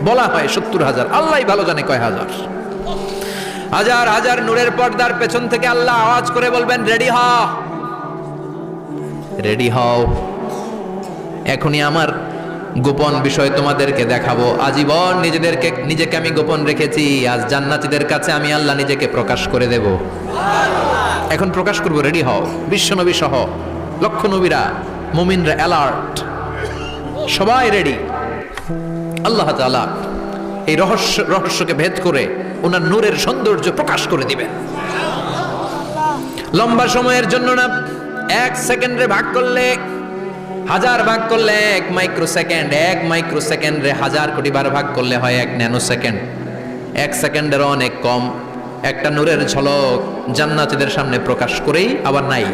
A: বলা হয় 70,000, আল্লাহই ভালো জানে কয় হাজার। হাজার হাজার নূরের পর্দার পেছন থেকে আল্লাহ আওয়াজ করে বলবেন, রেডি হও, রেডি হও, এখনই আমার গোপন বিষয় তোমাদেরকে দেখাবো। আজীবন নিজেকে আমি গোপন রেখেছি, আজ জান্নাতীদের কাছে আমি আল্লাহ নিজেকে প্রকাশ করে দেব। এখন প্রকাশ করব, রেডি হও। বিশ্বনবী সহ লক্ষ নবীরা, মুমিনরা অ্যালার্ট, সবাই রেডি। আল্লাহ তাআলা এই রহস্যকে ভেদ করে ওনার নূরের সৌন্দর্য প্রকাশ করে দিবেন। লম্বা সময়ের জন্য না, 1 সেকেন্ডে ভাগ করলে, হাজার ভাগ করলে 1 মাইক্রোসেকেন্ড, 1 মাইক্রোসেকেন্ডে 1000 কোটি বার ভাগ করলে হয় 1 ন্যানো সেকেন্ড। 1 সেকেন্ডের অনেক কম একটা নূরের ঝলক জান্নাতীদের সামনে প্রকাশ করেই আবার নাই।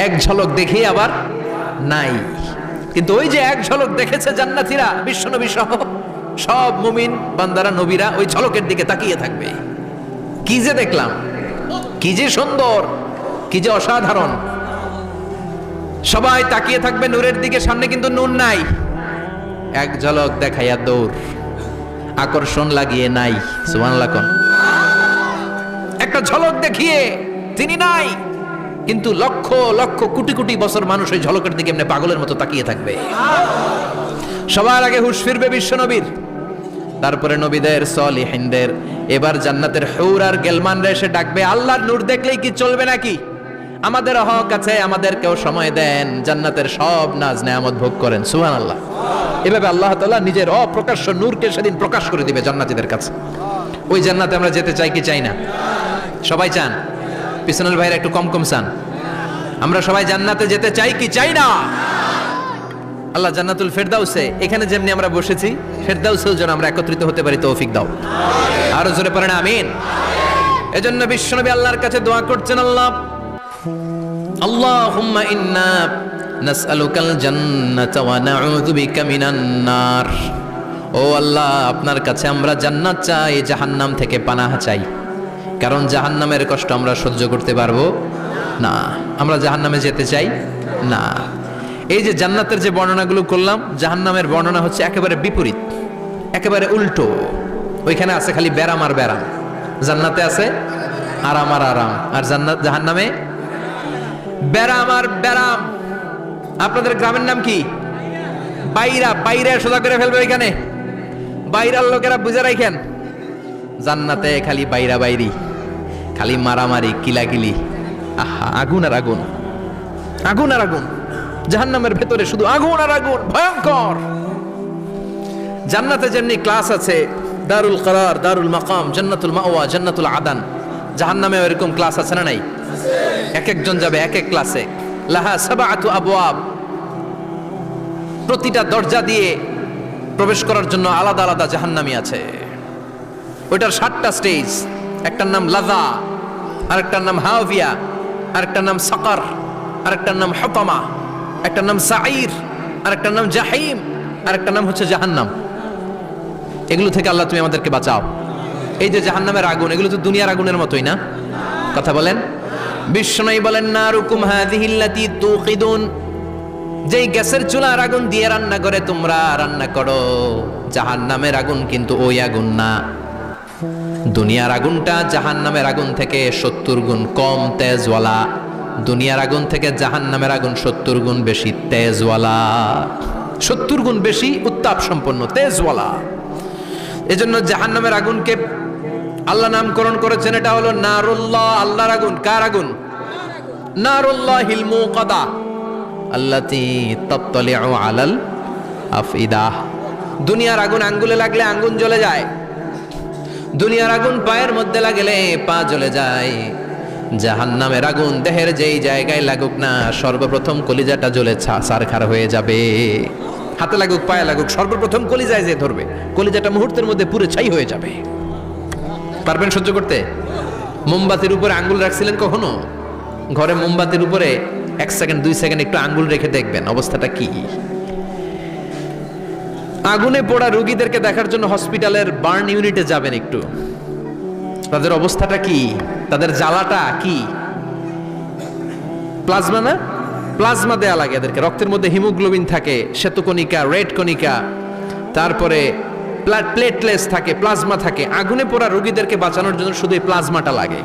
A: এক ঝলক দেখেই আবার নাই। কিন্তু ওই যে এক ঝলক দেখেছে জান্নাতীরা, বিশ্বনবী সহ সব মুমিন বান্দারা, নবীরা ওই ঝলকের দিকে তাকিয়ে থাকবে। কি যে দেখলাম, কি যে সুন্দর, কি যে অসাধারণ। সবাই তাকিয়ে থাকবে নূরের দিকে, সামনে কিন্তু নূর নাই। এক ঝলক দেখাইয়া দৌড়, আকর্ষণ লাগিয়ে নাই। সুবহানাল্লাহ কোন? একটা ঝলক দেখিয়ে তিনি নাই, কিন্তু লক্ষ লক্ষ কোটি কোটি বছর মানুষ ওই ঝলকের দিকে এমনি পাগলের মতো তাকিয়ে থাকবে। সবার আগে হুঁশ ফিরবে বিশ্বনবীর, তারপরে নবীদের, সলিহিনদের। এবার জান্নাতের হুর আর গেলমানরা এসে ডাকবে, আল্লাহর নূর দেখলেই কি চলবে নাকি? আমাদের হক আছে, আমাদেরকেও সময় দেন, জান্নাতের সব নাজ নেয়ামত ভোগ করেন। সুবহানাল্লাহ। এভাবে আল্লাহ তাআলা নিজের অপ্রকাশ্য নূরকে সেদিন প্রকাশ করে দিবে জান্নাতীদের কাছে। ওই জান্নাতে আমরা যেতে চাই কি চাই না? সবাই চান? পিছনের ভাইরা একটু কম কম চান। আমরা সবাই জান্নাতে যেতে চাই কি চাই না? আল্লাহ জান্নাতুল ফেরদাউসে, এখানে যেমনি আমরা বসেছি, ফেরদাউসেও যেন আমরা একত্রিত হতে পারি, তৌফিক দাও। আরো জোরে পড়েন আমিন। এজন্য বিশ্বনবী আল্লাহর কাছে দোয়া করছেন, আল্লাহুম্মা ইন্না নাসআলুকাল জান্নাতা ওয়া নাউযু বিকা মিনান নার। ও আল্লাহ, আপনার কাছে আমরা জান্নাত চাই, জাহান্নাম থেকে পানাহ চাই। কারণ জাহান্নামের কষ্ট আমরা সহ্য করতে পারবো না, আমরা জাহান্নামে যেতে চাই না। এই যে জান্নাতের যে বর্ণনাগুলো করলাম, জাহান্নামের বর্ণনা হচ্ছে একেবারে বিপরীত, একেবারে উল্টো। ওইখানে আছে খালি ব্যারাম আর ব্যারাম, জান্নাতে আছে আরাম আর আরাম, আর জাহান্নামে ব্যারাম আর ব্যারাম। আপনাদের গ্রামের নাম কি? বাইরা। বাইরে সোজা করে ফেলবে ওইখানে, বাইরার লোকেরা বুঝে রাখেন। জান্নাতে খালি বাইরা বাইরি, খালি মারামারি, কিলাকিলি, আহা, আগুন আর আগুন, আগুন আর আগুন। জাহান্নামের ভেতরে শুধু আগুন আর আগুন, ভয়ঙ্কর। জান্নাতে যেমনি ক্লাস আছে, দারুল করার, দারুল মাকাম, জান্নাতুল মাওয়া, জান্নাতুল আদান। জাহান্নামে এরকম ক্লাস আছে না নাই? এক একজন যাবে এক এক ক্লাসে। লাহা সাবআতু আবওয়াব, প্রতিটা দরজা দিয়ে প্রবেশ করার জন্য আলাদা আলাদা জাহান্নামী আছে। ওইটার 7টা স্টেজ। একটার নাম লাযা, আরেকটার নাম হাওভিয়া, আরেকটার নাম সাকার, আরেকটার নাম হুতামা, একটার নাম সাঈর, আরেকটার নাম জাহিম, আরেকটার নাম হচ্ছে জাহান্নাম। এগুলো থেকে আল্লাহ তুমি আমাদেরকে বাঁচাও। এই যে জাহান্নামের আগুন, এগুলো তো দুনিয়ার আগুনের মতোই না? কথা বলেন। বিশ্বনবী বলেন, নারুকুম হাযিহিল্লাতী তুকিদুন, যেই গ্যাসের চুলার আগুন দিয়ে রান্না করে তোমরা রান্না করো, জাহান্নামের আগুন কিন্তু ওই আগুন না। দুনিয়ার আগুনটা জাহান্নামের আগুন থেকে 70 গুণ কম তেজওয়ালা। দুনিয়ার আগুন থেকে জাহান্নামের আগুন 70 গুণ বেশি তেজওয়ালা, 70 গুণ বেশি উত্তাপ সম্পন্ন, তেজওয়ালা। এজন্য জাহান্নামের আগুনকে আল্লাহ নামকরণ করেছেন, এটা হলো নারুল্লাহ, আল্লাহর আগুন। কার আগুন? নারুল্লাহিল মুকাদা আল্লাতী তাত্তালিউ আলাল আফইদা। দুনিয়ার আগুন আঙ্গুলে লাগলে আঙ্গুল জ্বলে যায়, দুনিয়ার আগুন পায়ের মধ্যে লাগলে পা জ্বলে যায়। জাহান্নামের আগুন দেহের যেই জায়গায় লাগুক না, সর্বপ্রথম কলিজাটা জ্বলে ছারখার হয়ে যাবে। হাতে লাগুক পায়ে লাগুক, সর্বপ্রথম কলিজায় যে ধরবে, কলিজাটা মুহূর্তের মধ্যে পুরো ছাই হয়ে যাবে। পারবেন সহ্য করতে? মোমবাতির উপরে আঙ্গুল রাখছিলেন কখনো? ঘরে মোমবাতির উপরে 1 সেকেন্ড 2 সেকেন্ড একটু আঙ্গুল রেখে দেখবেন অবস্থাটা কি। আগুনে পোড়া রোগীদেরকে দেখার জন্য হসপিটালের বার্ন ইউনিটে যাবেন, একটু তাদের অবস্থাটা কি, তাদের জ্বালাটা কি। প্লাজমা না, প্লাজমা দেয়া লাগে এদেরকে। রক্তের মধ্যে হিমোগ্লোবিন থাকে, শ্বেতকণিকা, রেড কণিকা, তারপরে প্লেটলেস থাকে, প্লাজমা থাকে। আগুনে পোড়া রোগীদেরকে বাঁচানোর জন্য শুধু এই প্লাজমাটা লাগে।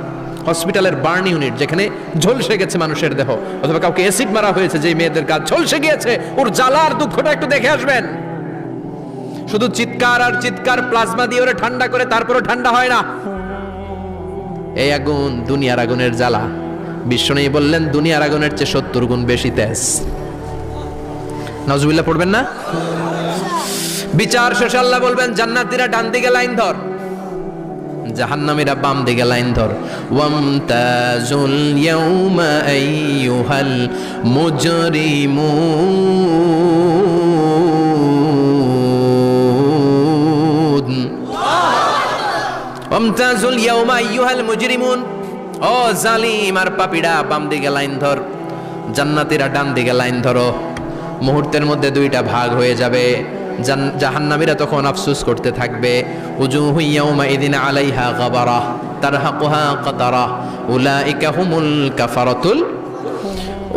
A: হসপিটালের বার্ন ইউনিট, যেখানে ঝলসে গেছে মানুষের দেহ, অথবা কাউকে অ্যাসিড মারা হয়েছে, যে মেয়েদের গা ঝলসে গিয়েছে, ওর জ্বালার দুঃখটা একটু দেখে আসবেন। শুধু চিৎকার আর চিৎকার, প্লাজমা দিয়ে ওরে ঠান্ডা করে, তারপরও ঠান্ডা হয় না। এই আগুন দুনিয়ার আগুনের জ্বালা। বিশ্বনবী বললেন দুনিয়ার আগুনের চেয়ে 70 গুণ বেশি তেজ। নাউজুবিল্লাহ পড়বেন না? বিচার শেষে আল্লাহ বলবেন, জান্নাতীরা ডান দিকে লাইন ধর, জাহান্নামীরা বাম দিকে লাইন ধর। ওয়ামতাজুল ইয়াউমা আইয়ুহাল মুজরিমুন, ওয়ামতাজুল ইয়াউমা আইয়ুহাল মুজরিমুন। ও জালিম আর পাপীরা, বাম দিকে লাইন ধর, জান্নাতীরা ডান দিকে লাইন ধরো। মুহূর্তের মধ্যে 2টা ভাগ হয়ে যাবে। জাহান্নামীরা তখন আফসোস করতে থাকবে, উজুহু ইয়াউমাইযিন আলাইহা গাবারা তারহাকুহা কাতারা উলাইকা হুমুল কাফারাতুল।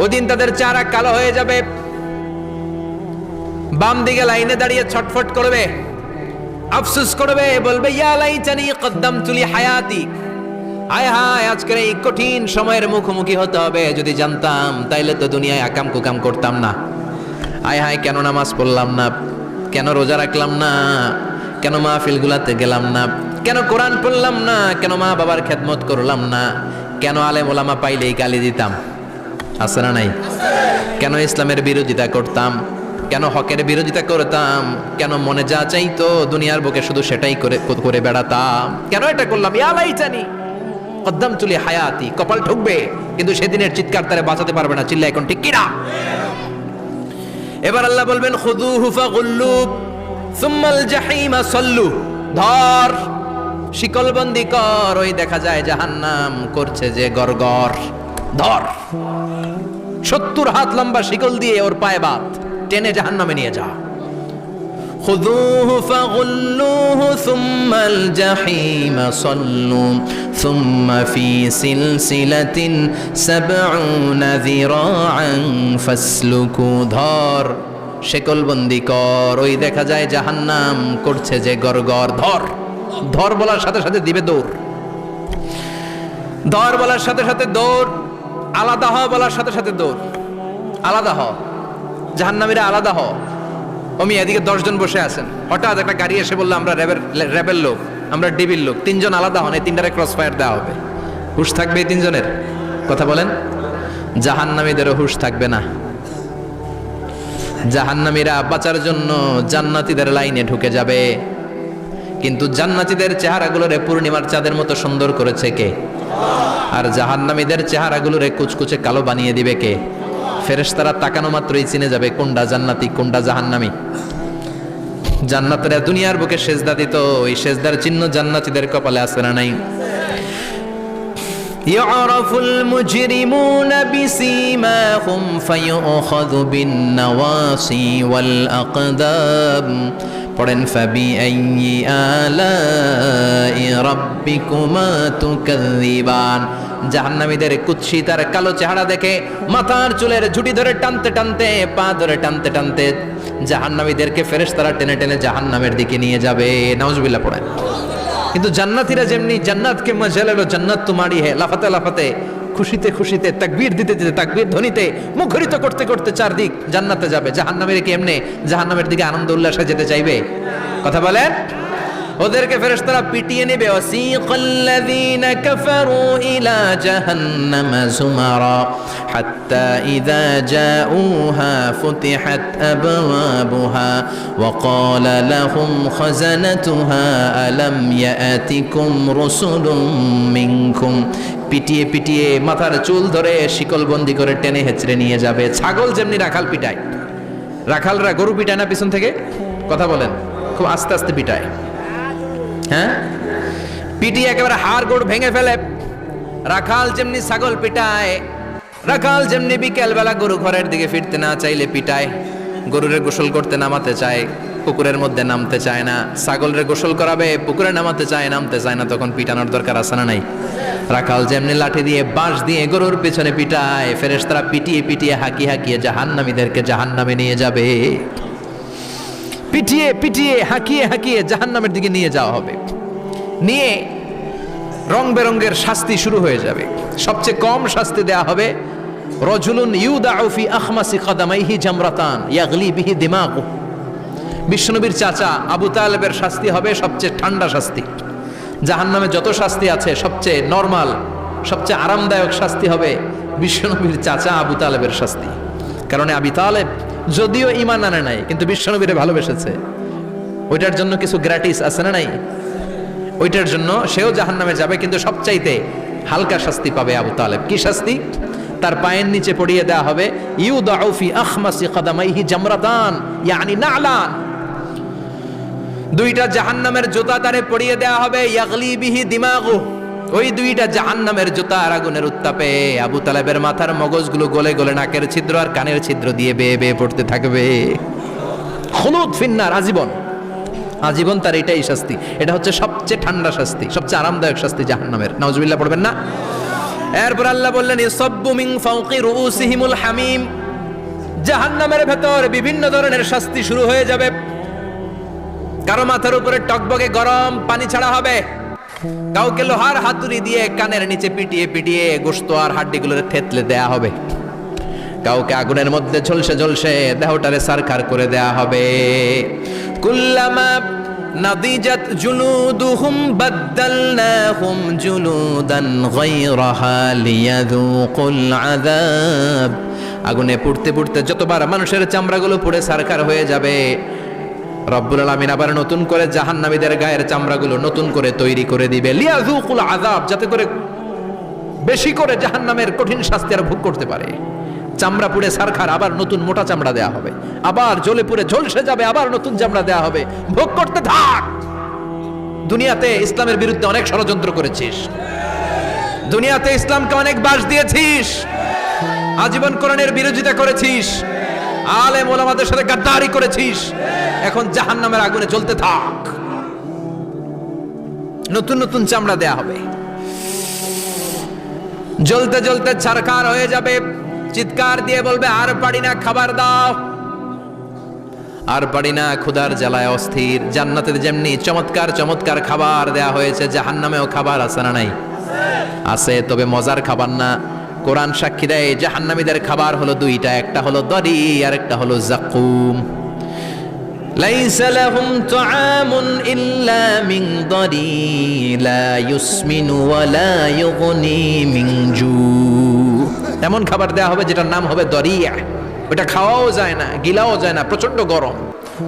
A: ওদিন তাদের চেহারা কালো হয়ে যাবে। বাম দিকে লাইনে দাঁড়িয়ে ছটফট করবে, আফসোস করবে, বলবে ইয়া লাইতানি কদ্দামতু লি হায়াতি। হায় হায়, আজকের এই কঠিন সময়ের মুখোমুখি হতে হবে, যদি জানতাম তাইলে তো দুনিয়ায় আকাম কুকাম করতাম না। হায় হায়, কেন নামাজ পড়লাম না, কেন রোজা রাখলাম না, কেন মাহফিলগুলাতে গেলাম না, কেন কোরআন পড়লাম না, কেন মা বাবার খেদমত করলাম না, কেন আলেম ওলামা পাইলেই গালি দিতাম, আছে না নাই? কেন ইসলামের বিরোধিতা করতাম, কেন হকের বিরোধিতা করতাম, কেন মনে যা চাইতো দুনিয়ার বুকে শুধু সেটাই করে বেড়াতাম, কেন এটা করলাম? ইয়া লাইতানি কদ্দামতু লি হায়াতি। কপাল ঠুকবে, কিন্তু সেদিনের চিৎকার তারে বাঁচাতে পারবে না। চিল্লা এখন ঠিক কিনা? এবার আল্লাহ বলবেন, খুযুহু ফাগুল্লু সুম্মাল জাহিমা সাল্লু। ধর, শিকলবন্দি কর। ওই দেখা যায় জাহান্নাম করছে যে গরগর। ধর, 70 হাত লম্বা শিকল দিয়ে ওর পায়ে বাঁধ, টেনে জাহান্নামে নিয়ে যা। খুযুহু ফাগুল্লুহু সুম্মাল জাহিমা সাল্লু সুম্মা ফি সিলসিলাতিন 70 যিরাআন ফাসলুকু। ধর, শিকলবন্দি কর। ওই দেখা যায় জাহান্নাম করছে যে গরগর। ধর, ধর বলার সাথে সাথে দিবে দৌড়, ধর বলার সাথে সাথে দৌড়, আলাদা হ বলার সাথে সাথে দৌড়। আলাদা হ, জাহান্নামীরা আলাদা হ। আমি এদিকে 10 জন বসে আছেন, হঠাৎ একটা গাড়ি এসে বললো আমরা র্যাবের লোক, আমরা ডিবির লোক, 3 জন আলাদা হন, এই 3টারে ক্রস ফায়ার দেওয়া হবে। হুশ থাকবে এই 3 জনের? কথা বলেন। জাহান্নামীদেরও হুশ থাকবে না। জাহান্নামীরা বাঁচার জন্য জান্নাতীদের লাইনে ঢুকে যাবে, কিন্তু জান্নাতীদের চেহারাগুলোরে পূর্ণিমার চাঁদের মতো সুন্দর করেছে কে? আর জাহান্নামীদের চেহারাগুলোরে কুচকুচে কালো বানিয়ে দিবে কে? ফেরেশতারা তাকানো মাত্রই চিনে যাবে কোনটা জান্নাতি কোনটা জাহান্নামী। জান্নাতীরা দুনিয়ার বুকে সেজদা দিত, ওই সেজদার চিহ্ন জান্নাতীদের কপালে আছে না নাই? يعرف المجرمون بسيماهم فيؤخذ بالنواصي والأقدام পড়েন فبأي آلاء ربكما تكذبان। জাহান্নামীদের কুৎসিত আর কালো চেহারা দেখে মাথার চুলের ঝুঁটি ধরে টানতে টানতে, পা ধরে টানতে টানতে জাহান্নামীদেরকে ফেরেশতারা টেনে টেনে জাহান্নামের দিকে নিয়ে যাবে। নাউজুবিল্লাহ পড়েন। কিন্তু জান্নাতীরা যেমনি জান্নাতকে মজা লেলো জান্নাত তোমারই হে, লাফাতে লাফাতে খুশিতে খুশিতে তাকবীর দিতে দিতে তাকবীর ধ্বনিতে মুখরিত করতে করতে চারদিক জান্নাতে যাবে। জাহান্নামীরা কি এমনি জাহান্নামের দিকে আনন্দ উল্লাসে যেতে চাইবে? কথা বলেন। ওদেরকে ফেরেশতারা পিটিয়ে নেবে। ওয়াসিকাল্লাযীনা কাফারু ইলা জাহান্নামা যুমারা হাত্তা ইযা জাউহা ফুতিহাত আবওয়াবুহা ওয়া ক্বালা লাহুম খাযানাতুহা আলাম ইয়াতিকুম রাসূলুম মিনকুম। পিটিয়ে পিটিয়ে মাথার চুল ধরে শিকলবন্দি করে টেনে হেঁচড়ে নিয়ে যাবে। ছাগল যেমনি রাখাল পিটায়, রাখালরা গরু পিটায় না পিছন থেকে? কথা বলেন। খুব আস্তে আস্তে পিটায়, হ্যাঁ, পিটিয়ে একেবারে হাড় গোড় ভেঙে ফেলে। রাখাল যেমনি ছাগল পিটায়, রাখাল যেমনি বিকেল বেলা গরু ঘরের দিকে ফিরতে না চাইলে পিটায়, গরুরে গোসল করতে নামাতে চায়, পুকুরের মধ্যে নামতে চায় না, ছাগলের গোসল করাবে, পুকুরে নামাতে চায়, নামতে চায় না, তখন পিটানোর দরকার আছে না নাই? রাখাল যেমনি লাঠি দিয়ে বাঁশ দিয়ে গরুর পেছনে পিটায়, ফেরেশতারা পিটিয়ে পিটিয়ে হাঁকিয়ে হাঁকিয়ে জাহান্নামীদেরকে জাহান্নামে নিয়ে যাবে। পিটিয়ে পিটিয়ে হাঁকিয়ে হাঁকিয়ে জাহান্নামের দিকে নিয়ে যাওয়া হবে। নিয়ে রং বেরঙ্গের শাস্তি শুরু হয়ে যাবে। সবচেয়ে কম শাস্তি দেয়া হবে রজুলুন ইউদাউ ফি আখমাসি কদামাইহি জামরাতান ইয়াগলি বিহি দিমাগু। বিশ্বনবীর চাচা আবু তালেবের শাস্তি হবে সবচেয়ে ঠান্ডা শাস্তি। জাহান্নামে যত শাস্তি আছে সবচেয়ে নরমাল, সবচেয়ে আরামদায়ক শাস্তি হবে বিশ্বনবীর চাচা আবু তালেবের শাস্তি। কারণ আবু তালেব যদিও ঈমান আনে নাই, কিন্তু বিশ্বনবীরে ভালোবেসেছে। ওইটার জন্য কিছু গ্র্যাটিস আছে না নাই? ওইটার জন্য সেও জাহান্নামে যাবে, কিন্তু সবচাইতে হালকা শাস্তি পাবে আবু তালেব। কি শাস্তি? তার পায়ের নিচে পড়িয়ে দেওয়া হবে ইউদাউ ফি আখমাসি কদামাইহি জামরাতান ইয়ানি নালান। দুইটা জাহান্নামের জুতা তারে পড়িয়ে দেওয়া হবে, ইয়াগলি বিহি দিমাগু। ওই দুইটা জাহান্নামের জুতা আর আগুনের উত্তাপে আবু তালেবের মাথার মগজগুলো গলে গলে নাকের ছিদ্র আর কানের ছিদ্র দিয়ে বেয়ে বেয়ে পড়তে থাকবে। খুলুদ ফিন্নার, আজীবন, আজীবন তার এটাই শাস্তি। এটা হচ্ছে সবচেয়ে ঠান্ডা শাস্তি, সবচেয়ে আরামদায়ক শাস্তি জাহান্নামের। নাউজুবিল্লাহ পড়বেন না? এরপর আল্লাহ বললেন ইসাব্বু মিন ফাওকি রুউসিহিমুল হামিম। জাহান্নামের ভেতর বিভিন্ন ধরনের শাস্তি শুরু হয়ে যাবে। কারো মাথার উপরে টকবকে গরম পানি ছাড়া হবে, কাউকে লোহার হাতুড়ি দিয়ে কানের নিচে পিটিয়ে পিটিয়ে গোশত আর হাড্ডিগুলোর থেতলে দেয়া হবে, কাউকে আগুনের মধ্যে ঝলসে ঝলসে দেহটারে সারখার করে দেয়া হবে। কুল্লামা নাদিজাত জুলুদুহুম বাদদালনাহুম জুলুদান গায়রাহা লিয়াযুকুল আযাব। আগুনে পুড়তে পুড়তে যতবার মানুষের চামড়াগুলো পুড়ে সারখার হয়ে যাবে, রব্বুল আলামিন আবার নতুন করে জাহান্নামীদের গায়ের চামড়াগুলো নতুন করে তৈরি করে দিবে, লিয়াযুকুল আযাব, যাতে করে বেশি করে জাহান্নামের কঠিন শাস্তি আর ভোগ করতে পারে। চামড়া পুড়ে সারখার, আবার নতুন মোটা চামড়া দেয়া হবে, আবার জ্বলে পুড়ে ঝলসে যাবে, আবার নতুন চামড়া দেয়া হবে। ভোগ করতে থাক। দুনিয়াতে ইসলামের বিরুদ্ধে অনেক ষড়যন্ত্র করেছিস, দুনিয়াতে ইসলামকে অনেক বাস দিয়েছিস, আজীবন কোরআনের বিরোধিতা করেছিস, আলেম ওলামাদের সাথে গাদ্দারি করেছিস। এখন জাহান্নামের আগুনে জ্বলতে থাক, নতুন নতুন চামড়া দেয়া হবে। জ্বলতে জ্বলতে ছারখার হয়ে যাবে, চিৎকার দিয়ে বলবে আর পারি না, খাবার দাও। আর পারি না, ক্ষুধার জ্বালায় অস্থির। জান্নাতের যেমনি চমৎকার চমৎকার খাবার দেয়া হয়েছে, জাহান্নামেও খাবার আছে না নাই? আছে, তবে মজার খাবার না। কোরআন সাক্ষী দেয় জাহান্নামীদের খাবার হলো দুইটা, একটা হলো দরি আর একটা হলো যাকুম। লাইসা লাহুম তুআমুন ইল্লা মিন দরি লা ইউসমিনু ওয়া লা ইউগনি মিন জু। এমন খাবার দেয়া হবে যেটার নাম হবে দরিয়া। ওটা খাওয়াও যায় না, গিলাও যায় না, প্রচন্ড গরম।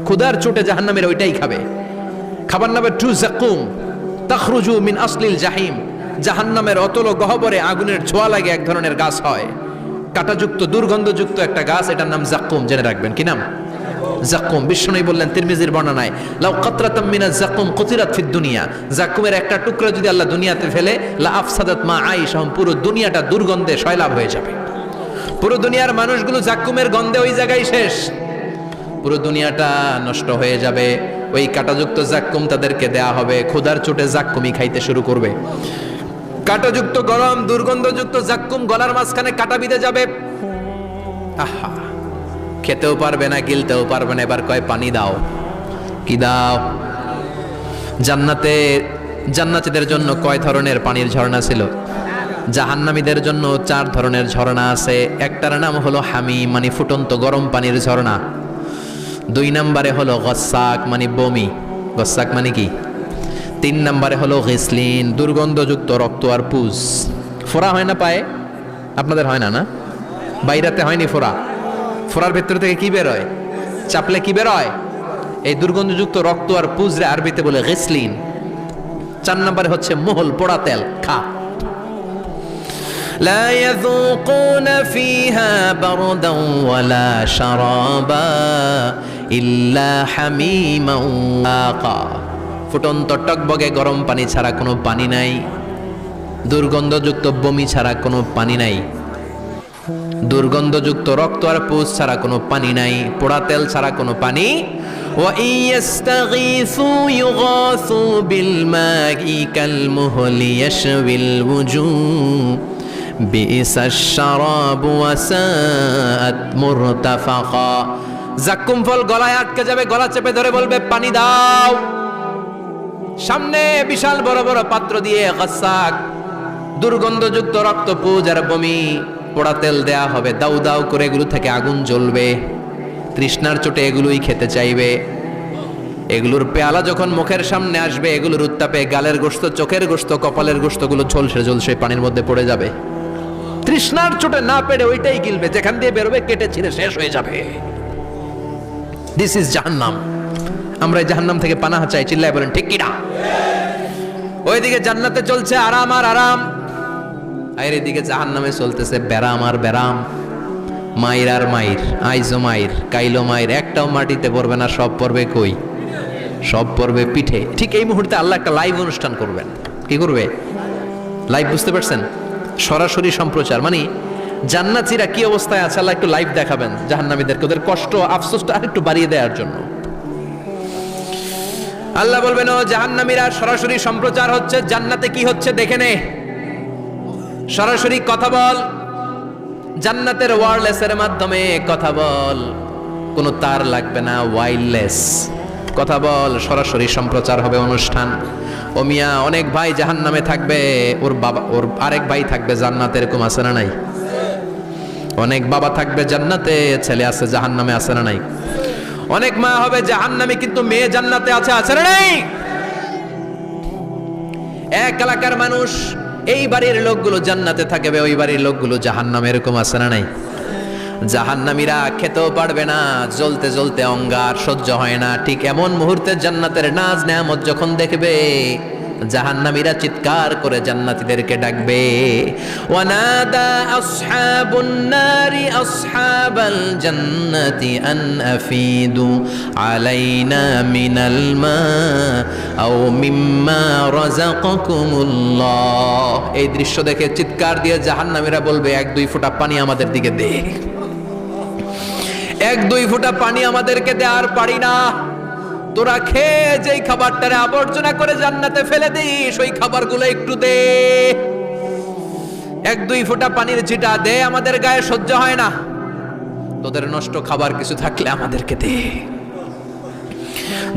A: ক্ষুধার চোটে জাহান্নামীরা ওইটাই খাবে। খাবার নাম্বার 2 যাকুম তাখরুজু মিন আসলিল জাহিম। জাহান্নামের অতল গহ্বরে আগুনের ছোঁয়া লাগে এক ধরনের গাছ হয়, কাঁটাযুক্ত দুর্গন্ধযুক্ত একটা গাছ, এটার নাম যাকুম। জেনে রাখবেন কি নাম? যাকুম। বিষ্ণু বললেন তিরমিজির বর্ণনায়, লাউ কাতরাতাম মিনাজ যাকুম কুতিরাত ফিদ দুনিয়া, যাকুমের একটা টুকরা যদি আল্লাহ দুনিয়াতে ফেলে, লা আফসাদাত মা আইশাহুম, পুরো দুনিয়াটা দুর্গন্ধে সয়লাব হয়ে যাবে। পুরো দুনিয়ার মানুষগুলো যাকুমের গন্ধে ওই জায়গায় শেষ, পুরো দুনিয়াটা নষ্ট হয়ে যাবে। ওই কাঁটাযুক্ত যাকুম তাদেরকে দেয়া হবে, ক্ষুধার চোটে যাকুমই খাইতে শুরু করবে। কাঁটাযুক্ত গরম দুর্গন্ধযুক্ত যাকুম গলার মাঝখানে কাঁটা বিঁধে যাবে। আহা, খেতেও পারবে না, গিলতেও পারবে না। এবার কয় পানি দাও। কি দাও? জান্নাতীদের জন্য কয় ধরনের পানির ঝর্ণা ছিল? জাহান্নামীদের জন্য 4 ধরনের ঝর্ণা আছে। একটার নাম হলো হামিম, মানে ফুটন্ত গরম পানির ঝর্ণা। 2 নম্বরে হলো গসাক, মানে বমি। গসাক মানে কি? 3 নম্বরে হলো গিসলিন, দুর্গন্ধযুক্ত রক্ত আর পুজ। ফোড়া হয় না পায়ে? আপনাদের হয় না? না, বাইরাতে হয়নি ফোড়া? ফোড়ার ভেতর থেকে কি বের হয়? চাপলে কি বের হয়? এই দুর্গন্ধযুক্ত রক্ত আর পুজরে আরবিতে বলে গিসলিন। 4 নম্বরে হচ্ছে মোহল, পোড়া তেল। খা। লা ইয়াযুকুনা ফিহা বারদান ওয়ালা শারাবা ইল্লা হামিমান ওয়াকা। ফুটন্ত টকবগে গরম পানি ছাড়া কোনো পানি নাই, দুর্গন্ধযুক্ত বমি ছাড়া কোনো পানি নাই, দুর্গন্ধযুক্ত রক্ত আর পুজ ছাড়া কোনো পানি নাই, পোড়া তেল ছাড়া কোনো পানি। ওয়া ইয়াস্তাগীসু ইউগাসু বিল মাই কাল মুহলি ইয়াশবিল ওয়ুজুহ বিইসাশ শারাবু ওয়া সাআত মুরতাফাকা। যাকুম ফল গলায় আটকে যাবে, গলা চেপে ধরে বলবে পানি দাও। সামনে বিশাল বড় বড় পাত্র দিয়ে গসাক, দুর্গন্ধযুক্ত রক্ত, পুজ আর বমি, পোড়া তেল দেয়া হবে। দাউ দাউ করে এগুলো থেকে আগুন জ্বলবে। তৃষ্ণার চোটে এগুলোই খেতে চাইবে। এগুলোর পেয়ালা যখন মুখের সামনে আসবে, এগুলোর উত্তাপে গালের গোশত, চোখের গোশত, কপালের গোশতগুলো ঝলসে ঝলসে পানির মধ্যে পড়ে যাবে। তৃষ্ণার চোটে না পেরে ওইটাই গিলবে, যেখান দিয়ে বেরোবে কেটে ছিঁড়ে শেষ হয়ে যাবে। দিস ইজ জাহান্নাম। আমরা এই জাহান্নাম থেকে পানাহা চাই। চিল্লায় বলেন ঠিক কিনা? ওইদিকে জান্নাতে চলছে আরাম আর আরাম, আর এদিকে জাহান্নামে চলতেছে ব্যারাম আর ব্যারাম। মাইর আর মাইর, আইজো মাইর, কাইলো মাইর, একটাও মাটিতে পড়বে না, সব পড়বে কই? সব পড়বে পিঠে। ঠিক এই মুহূর্তে আল্লাহ একটা লাইভ অনুষ্ঠান করবেন। কি করবে? লাইভ, বুঝতে পারছেন? সরাসরি সম্প্রচার, মানে জান্নাতীরা কি অবস্থায় আছে আল্লাহ একটু লাইভ দেখাবেন জাহান্নামীদেরকে, ওদের কষ্ট আফসোসটা আর একটু বাড়িয়ে দেওয়ার জন্য। আল্লাহ বলবেন, ও জাহান্নামীরা, সরাসরি সম্প্রচার হচ্ছে, জান্নাতে কি হচ্ছে দেখে নে, সরাসরি কথা বল। জান্নাতের ওয়্যারলেসের মাধ্যমে কথা বল, কোনো তার লাগবে না, ওয়্যারলেস কথা বল, সরাসরি সম্প্রচার হবে অনুষ্ঠান। ও মিয়া, অনেক ভাই জাহান্নামে থাকবে, ওর বাবা, ওর আরেক ভাই থাকবে জান্নাতে, এরকম আছে না নাই? অনেক বাবা থাকবে জান্নাতে, ছেলে আছে জাহান্নামে, আছে না নাই? অনেক মা হবে জাহান্নামে, কিন্তু মেয়ে জান্নাতে আছে, আছে না নাই? এক এলাকার মানুষ, এই বাড়ির লোকগুলো জান্নাতে থাকবে, ওই বাড়ির লোকগুলো জাহান্নামে, এরকম আছে না নাই? জাহান্নামীরা খেতেও পারবে না, জ্বলতে জ্বলতে অঙ্গার সহ্য হয় না। ঠিক এমন মুহূর্তে জান্নাতের নাজ নেয়ামত যখন দেখবে, জাহান্নামীরা চিৎকার করে জান্নাতীদেরকে ডাকবে, ওয়ানাদা আসহাবুন নারি আসহাবাল জান্নাতি আন আফিদু আলাইনা মিনাল মা আও মিম্মা রাযাকাকুমুল্লাহ। এই দৃশ্য দেখে চিৎকার দিয়ে জাহান্নামীরা বলবে, 1-2 ফোঁটা পানি আমাদের দিকে দে, 1-2 ফোঁটা পানি আমাদেরকে দে, আর পারি না। তোরা খেয়ে যেই খাবারটারে আবর্জনা করে জান্নাতে ফেলে দিস, ওই খাবারগুলো একটু দে, 1-2 ফোঁটা পানির ছিটা দে, আমাদের গায়ে সহ্য হয় না। তোদের নষ্ট খাবার কিছু থাকলে আমাদেরকে দে।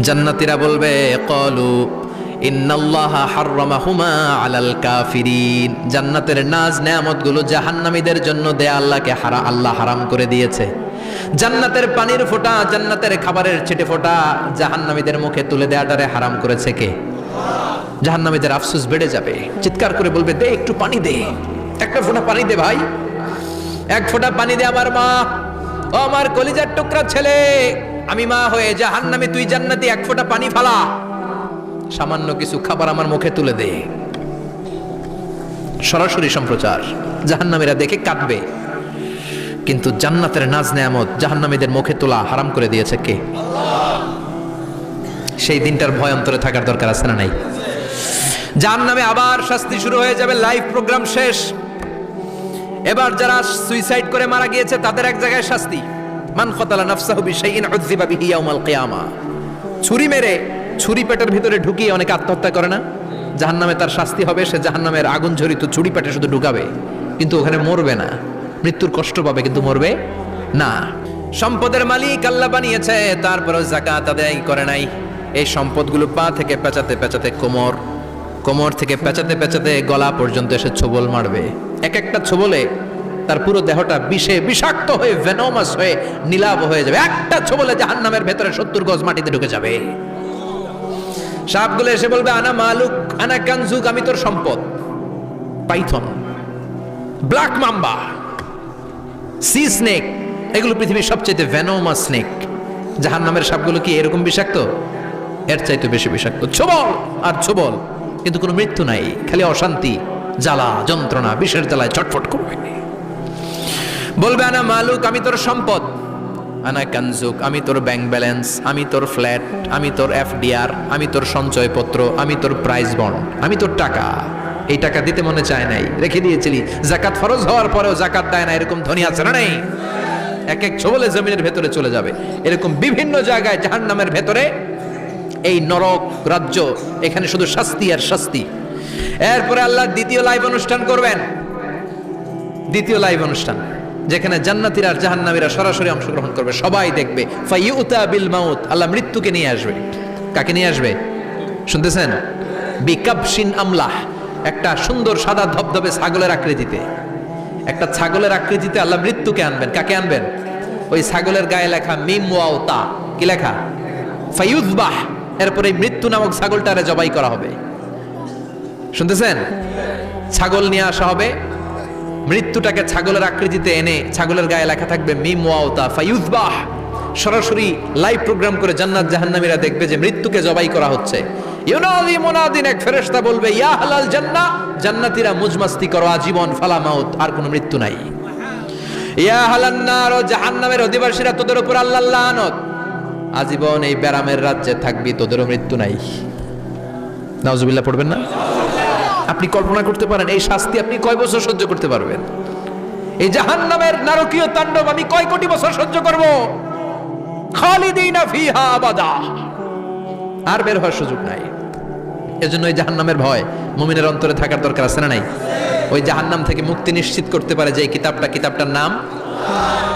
A: জান্নাতীরা বলবে, ক্বালু ইন্নাল্লাহা হাররামাহুমা আলাল কাফিরিন। জান্নাতের নাজ নেয়ামতগুলো জাহান্নামীদের জন্য দেয়া আল্লাহ হারাম করে দিয়েছে। জান্নাতের পানির ফোঁটা, জান্নাতের খাবারের ছিটে ফোঁটা জাহান্নামীদের মুখে তুলে দেয়াটারে হারাম করেছে কে? জাহান্নামীদের আফসোস বেড়ে যাবে, চিৎকার করে বলবে, দে একটু পানি দে, 1 ফোঁটা পানি দে ভাই, 1 ফোঁটা পানি দে আমার মা, ও আমার কলিজার টুকরা ছেলে, আমি মা হয়ে জাহান্নামী, তুই জান্নাতি, 1 ফোঁটা পানি ফালা। সামান্য কিছু খাবার আমার মুখে তুলে দে। সরাসরি সম্প্রচার, জাহান্নামীরা দেখে কাঁদবে। কিন্তু জান্নাতের নাজ নেয়ামত জাহান্নামীদের মুখে তোলা হারাম করে দিয়েছে কে? সেই দিনটার ভয় অন্তরে থাকার দরকার আছে না নাই? জাহান্নামে আবার শাস্তি শুরু হয়ে যাবে, লাইভ প্রোগ্রাম শেষ। এবার যারা সুইসাইড করে মারা গিয়েছে তাদের এক জায়গায় শাস্তি। মান কতালা নাফসাহু বিশাইইন উযযিবা বিহি ইয়াউমাল কিয়ামা। ছুরি মেরে ছুরি পেটের ভিতরে ঢুকিয়ে অনেকে আত্মহত্যা করে না? জাহান্নামে তার শাস্তি হবে, সে জাহান্নামের আগুন ঝরিত ছুরি পেটে শুধু ঢুকাবে, কিন্তু ওখানে মরবে না, মৃত্যুর কষ্ট পাবে কিন্তু মরবে না। সম্পদের মালিক আল্লাহ বানিয়েছে, তারপরেও যাকাত আদায় করে নাই। এই সম্পদগুলো পা থেকে পেঁচাতে পেঁচাতে কোমর থেকে পেঁচাতে পেঁচাতে গলা পর্যন্ত এসে ছোবল মারবে। এক একটা ছোবলে তার পুরো দেহটা বিষে বিষাক্ত হয়ে ভেনোমাস হয়ে নীলাভ হয়ে যাবে। একটা ছোবলে জাহান্নামের ভেতরে 70 গজ মাটিতে ঢুকে যাবে। সাপগুলো এসে বলবে আনা মালুক আনা কানজুক, আমি তোর সম্পদ। Python, black mamba, C snake, এগুলো পৃথিবীর সবচেয়ে ভেনোমাস স্নেক। জাহান্নামের সাপগুলো কি এরকম বিষাক্ত? এর চাইতে বেশি বিষাক্ত। ছোবল আর ছোবল, কিন্তু কোনো মৃত্যু নাই, খালি অশান্তি, জ্বালা যন্ত্রণা, বিষের জ্বালায় ছটফট করবে। বলবে আনা মালুক, আমি তোর সম্পদ। আনা কানজুক, আমি তোর ব্যাংক ব্যালেন্স, আমি তোর ফ্ল্যাট, আমি তোর এফডিআর, আমি তোর সঞ্চয়পত্র, আমি তোর প্রাইজ বন্ড, আমি তোর টাকা। এই টাকা দিতে মনে চায় নাই, রেখে দিয়েছিলি। জাকাত ফরজ হওয়ার পরেও জাকাত দেয় না, এরকম ধনী আছে না নেই? এক এক ছোবলে জমিনের ভেতরে চলে যাবে। এরকম বিভিন্ন জায়গায় জাহান্নামের ভেতরে এই নরক রাজ্য, এখানে শুধু শাস্তি আর শাস্তি। এরপরে আল্লাহ দ্বিতীয় লাইভ অনুষ্ঠান করবেন। দ্বিতীয় লাইভ অনুষ্ঠান, যেখানে জান্নাতীরা আর জাহান্নামীরা সরাসরি অংশগ্রহণ করবে, সবাই দেখবে। ফাইউতা বিল মাউত, আল্লাহ মৃত্যুকে নিয়ে আসবে। কাকে নিয়ে আসবে শুনতেছেন? বিকাবশিন আমলাহ, একটা সুন্দর সাদা ধবধবে ছাগলের আকৃতিতে, একটা ছাগলের আকৃতিতে আল্লাহ মৃত্যুকে আনবেন। কাকে আনবেন? ওই ছাগলের গায়ে লেখা মিম ওয়াও তা, কি লেখা? ফাইউযবাহ। এরপরে মৃত্যু নামক ছাগলটারে জবাই করা হবে। শুনতেছেন? ছাগল নিয়ে আসা হবে, মৃত্যুটাকে ছাগলের আকৃতিতে এনে ছাগলের গায়ে লেখা থাকবে মিম ওয়াও তা ফাইউযবাহ। সরাসরি লাইভ প্রোগ্রাম করে জান্নাত জাহান্নামীরা দেখবে যে মৃত্যুকে জবাই করা হচ্ছে। ইউনাদি মুনাদিন, এক ফেরেশতা বলবে ইয়া আহলাল জান্নাহ, জান্নাতীরা মুজমাস্তি করো আজীবন, ফালা মাউত, আর কোনো মৃত্যু নাই। ইয়া আহলান নার, জাহান্নামের অধিবাসীরা, তোদের উপর আল্লাহর লানত, আজীবন এই ব্যারামের রাজ্যে থাকবি, তোদেরও মৃত্যু নাই। নাউজুবিল্লাহ পড়বেন না? আপনি কল্পনা করতে পারেন এই শাস্তি আপনি কয় বছর সহ্য করতে পারবেন? এই জাহান্নামের নারকীয় তাণ্ডব আমি কয় কোটি বছর সহ্য করব? খালিদিনা ফিহা আবাদা, আর বের হওয়ার সুযোগ নাই। এজন্য এই জাহান্নামের ভয় মুমিনের অন্তরে থাকার দরকার আছে না নাই? ওই জাহান্নাম থেকে মুক্তি নিশ্চিত করতে পারে যে কিতাবটার নাম,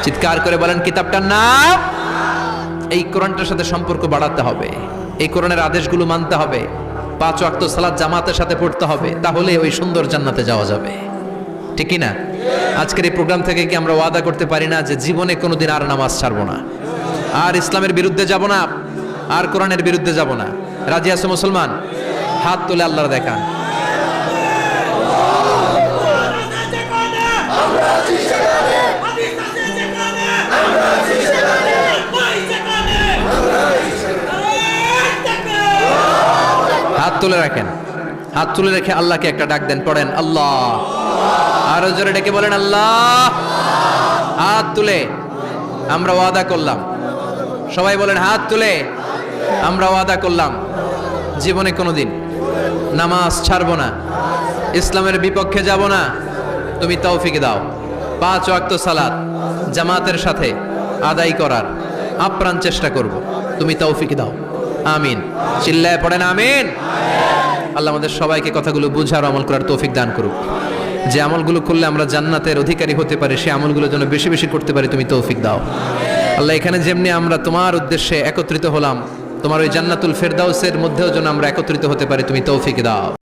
A: চিৎকার করে বলেন কিতাবটার নাম। এই কোরআনটার সাথে সম্পর্ক বাড়াতে হবে, এই কোরআনের আদেশগুলো মানতে হবে, 5 ওয়াক্ত সালাত জামাতের সাথে পড়তে হবে, তাহলে ওই সুন্দর জান্নাতে যাওয়া যাবে। ঠিক কি না? আজকের এই প্রোগ্রাম থেকে কি আমরা ওয়াদা করতে পারি না যে জীবনে কোনোদিন আর নামাজ ছাড়বো না, আর ইসলামের বিরুদ্ধে যাব না, আর কোরআনের বিরুদ্ধে যাব না? রাজি আছে মুসলমান? হাত তুলে আল্লাহর দেখান। হাত তুলে রাখেন, হাত তুলে রেখে আল্লাহকে একটা ডাক দেন, পড়েন আল্লাহ। আরো জোরে ডেকে বলেন আল্লাহ। হাত তুলে আমরা ওয়াদা করলাম, সবাই বলেন হাত তুলে আমরা ওয়াদা করলাম জীবনে কোনোদিন নামাজ ছাড়বো না, ইসলামের বিপক্ষে যাব না। তুমি তৌফিক দাও 5 ওয়াক্ত সালাত জামাতের সাথে আদায় করার আপ্রাণ চেষ্টা করব, তুমি তৌফিক দাও। আমিন। চিল্লায় পড়েন আমিন। আল্লাহ আমাদের সবাইকে কথাগুলো বুঝার আমল করার তৌফিক দান করুক। যে আমলগুলো করলে আমরা জান্নাতের অধিকারী হতে পারি, সে আমলগুলো যেন বেশি বেশি করতে পারি, তুমি তৌফিক দাও। আল্লাহ এখানে যেমনি আমরা তোমার উদ্দেশ্যে একত্রিত হলাম, তোমার ওই জান্নাতুল ফেরদাউসের মধ্যেও যেন আমরা একত্রিত হতে পারি, তুমি তৌফিক দাও।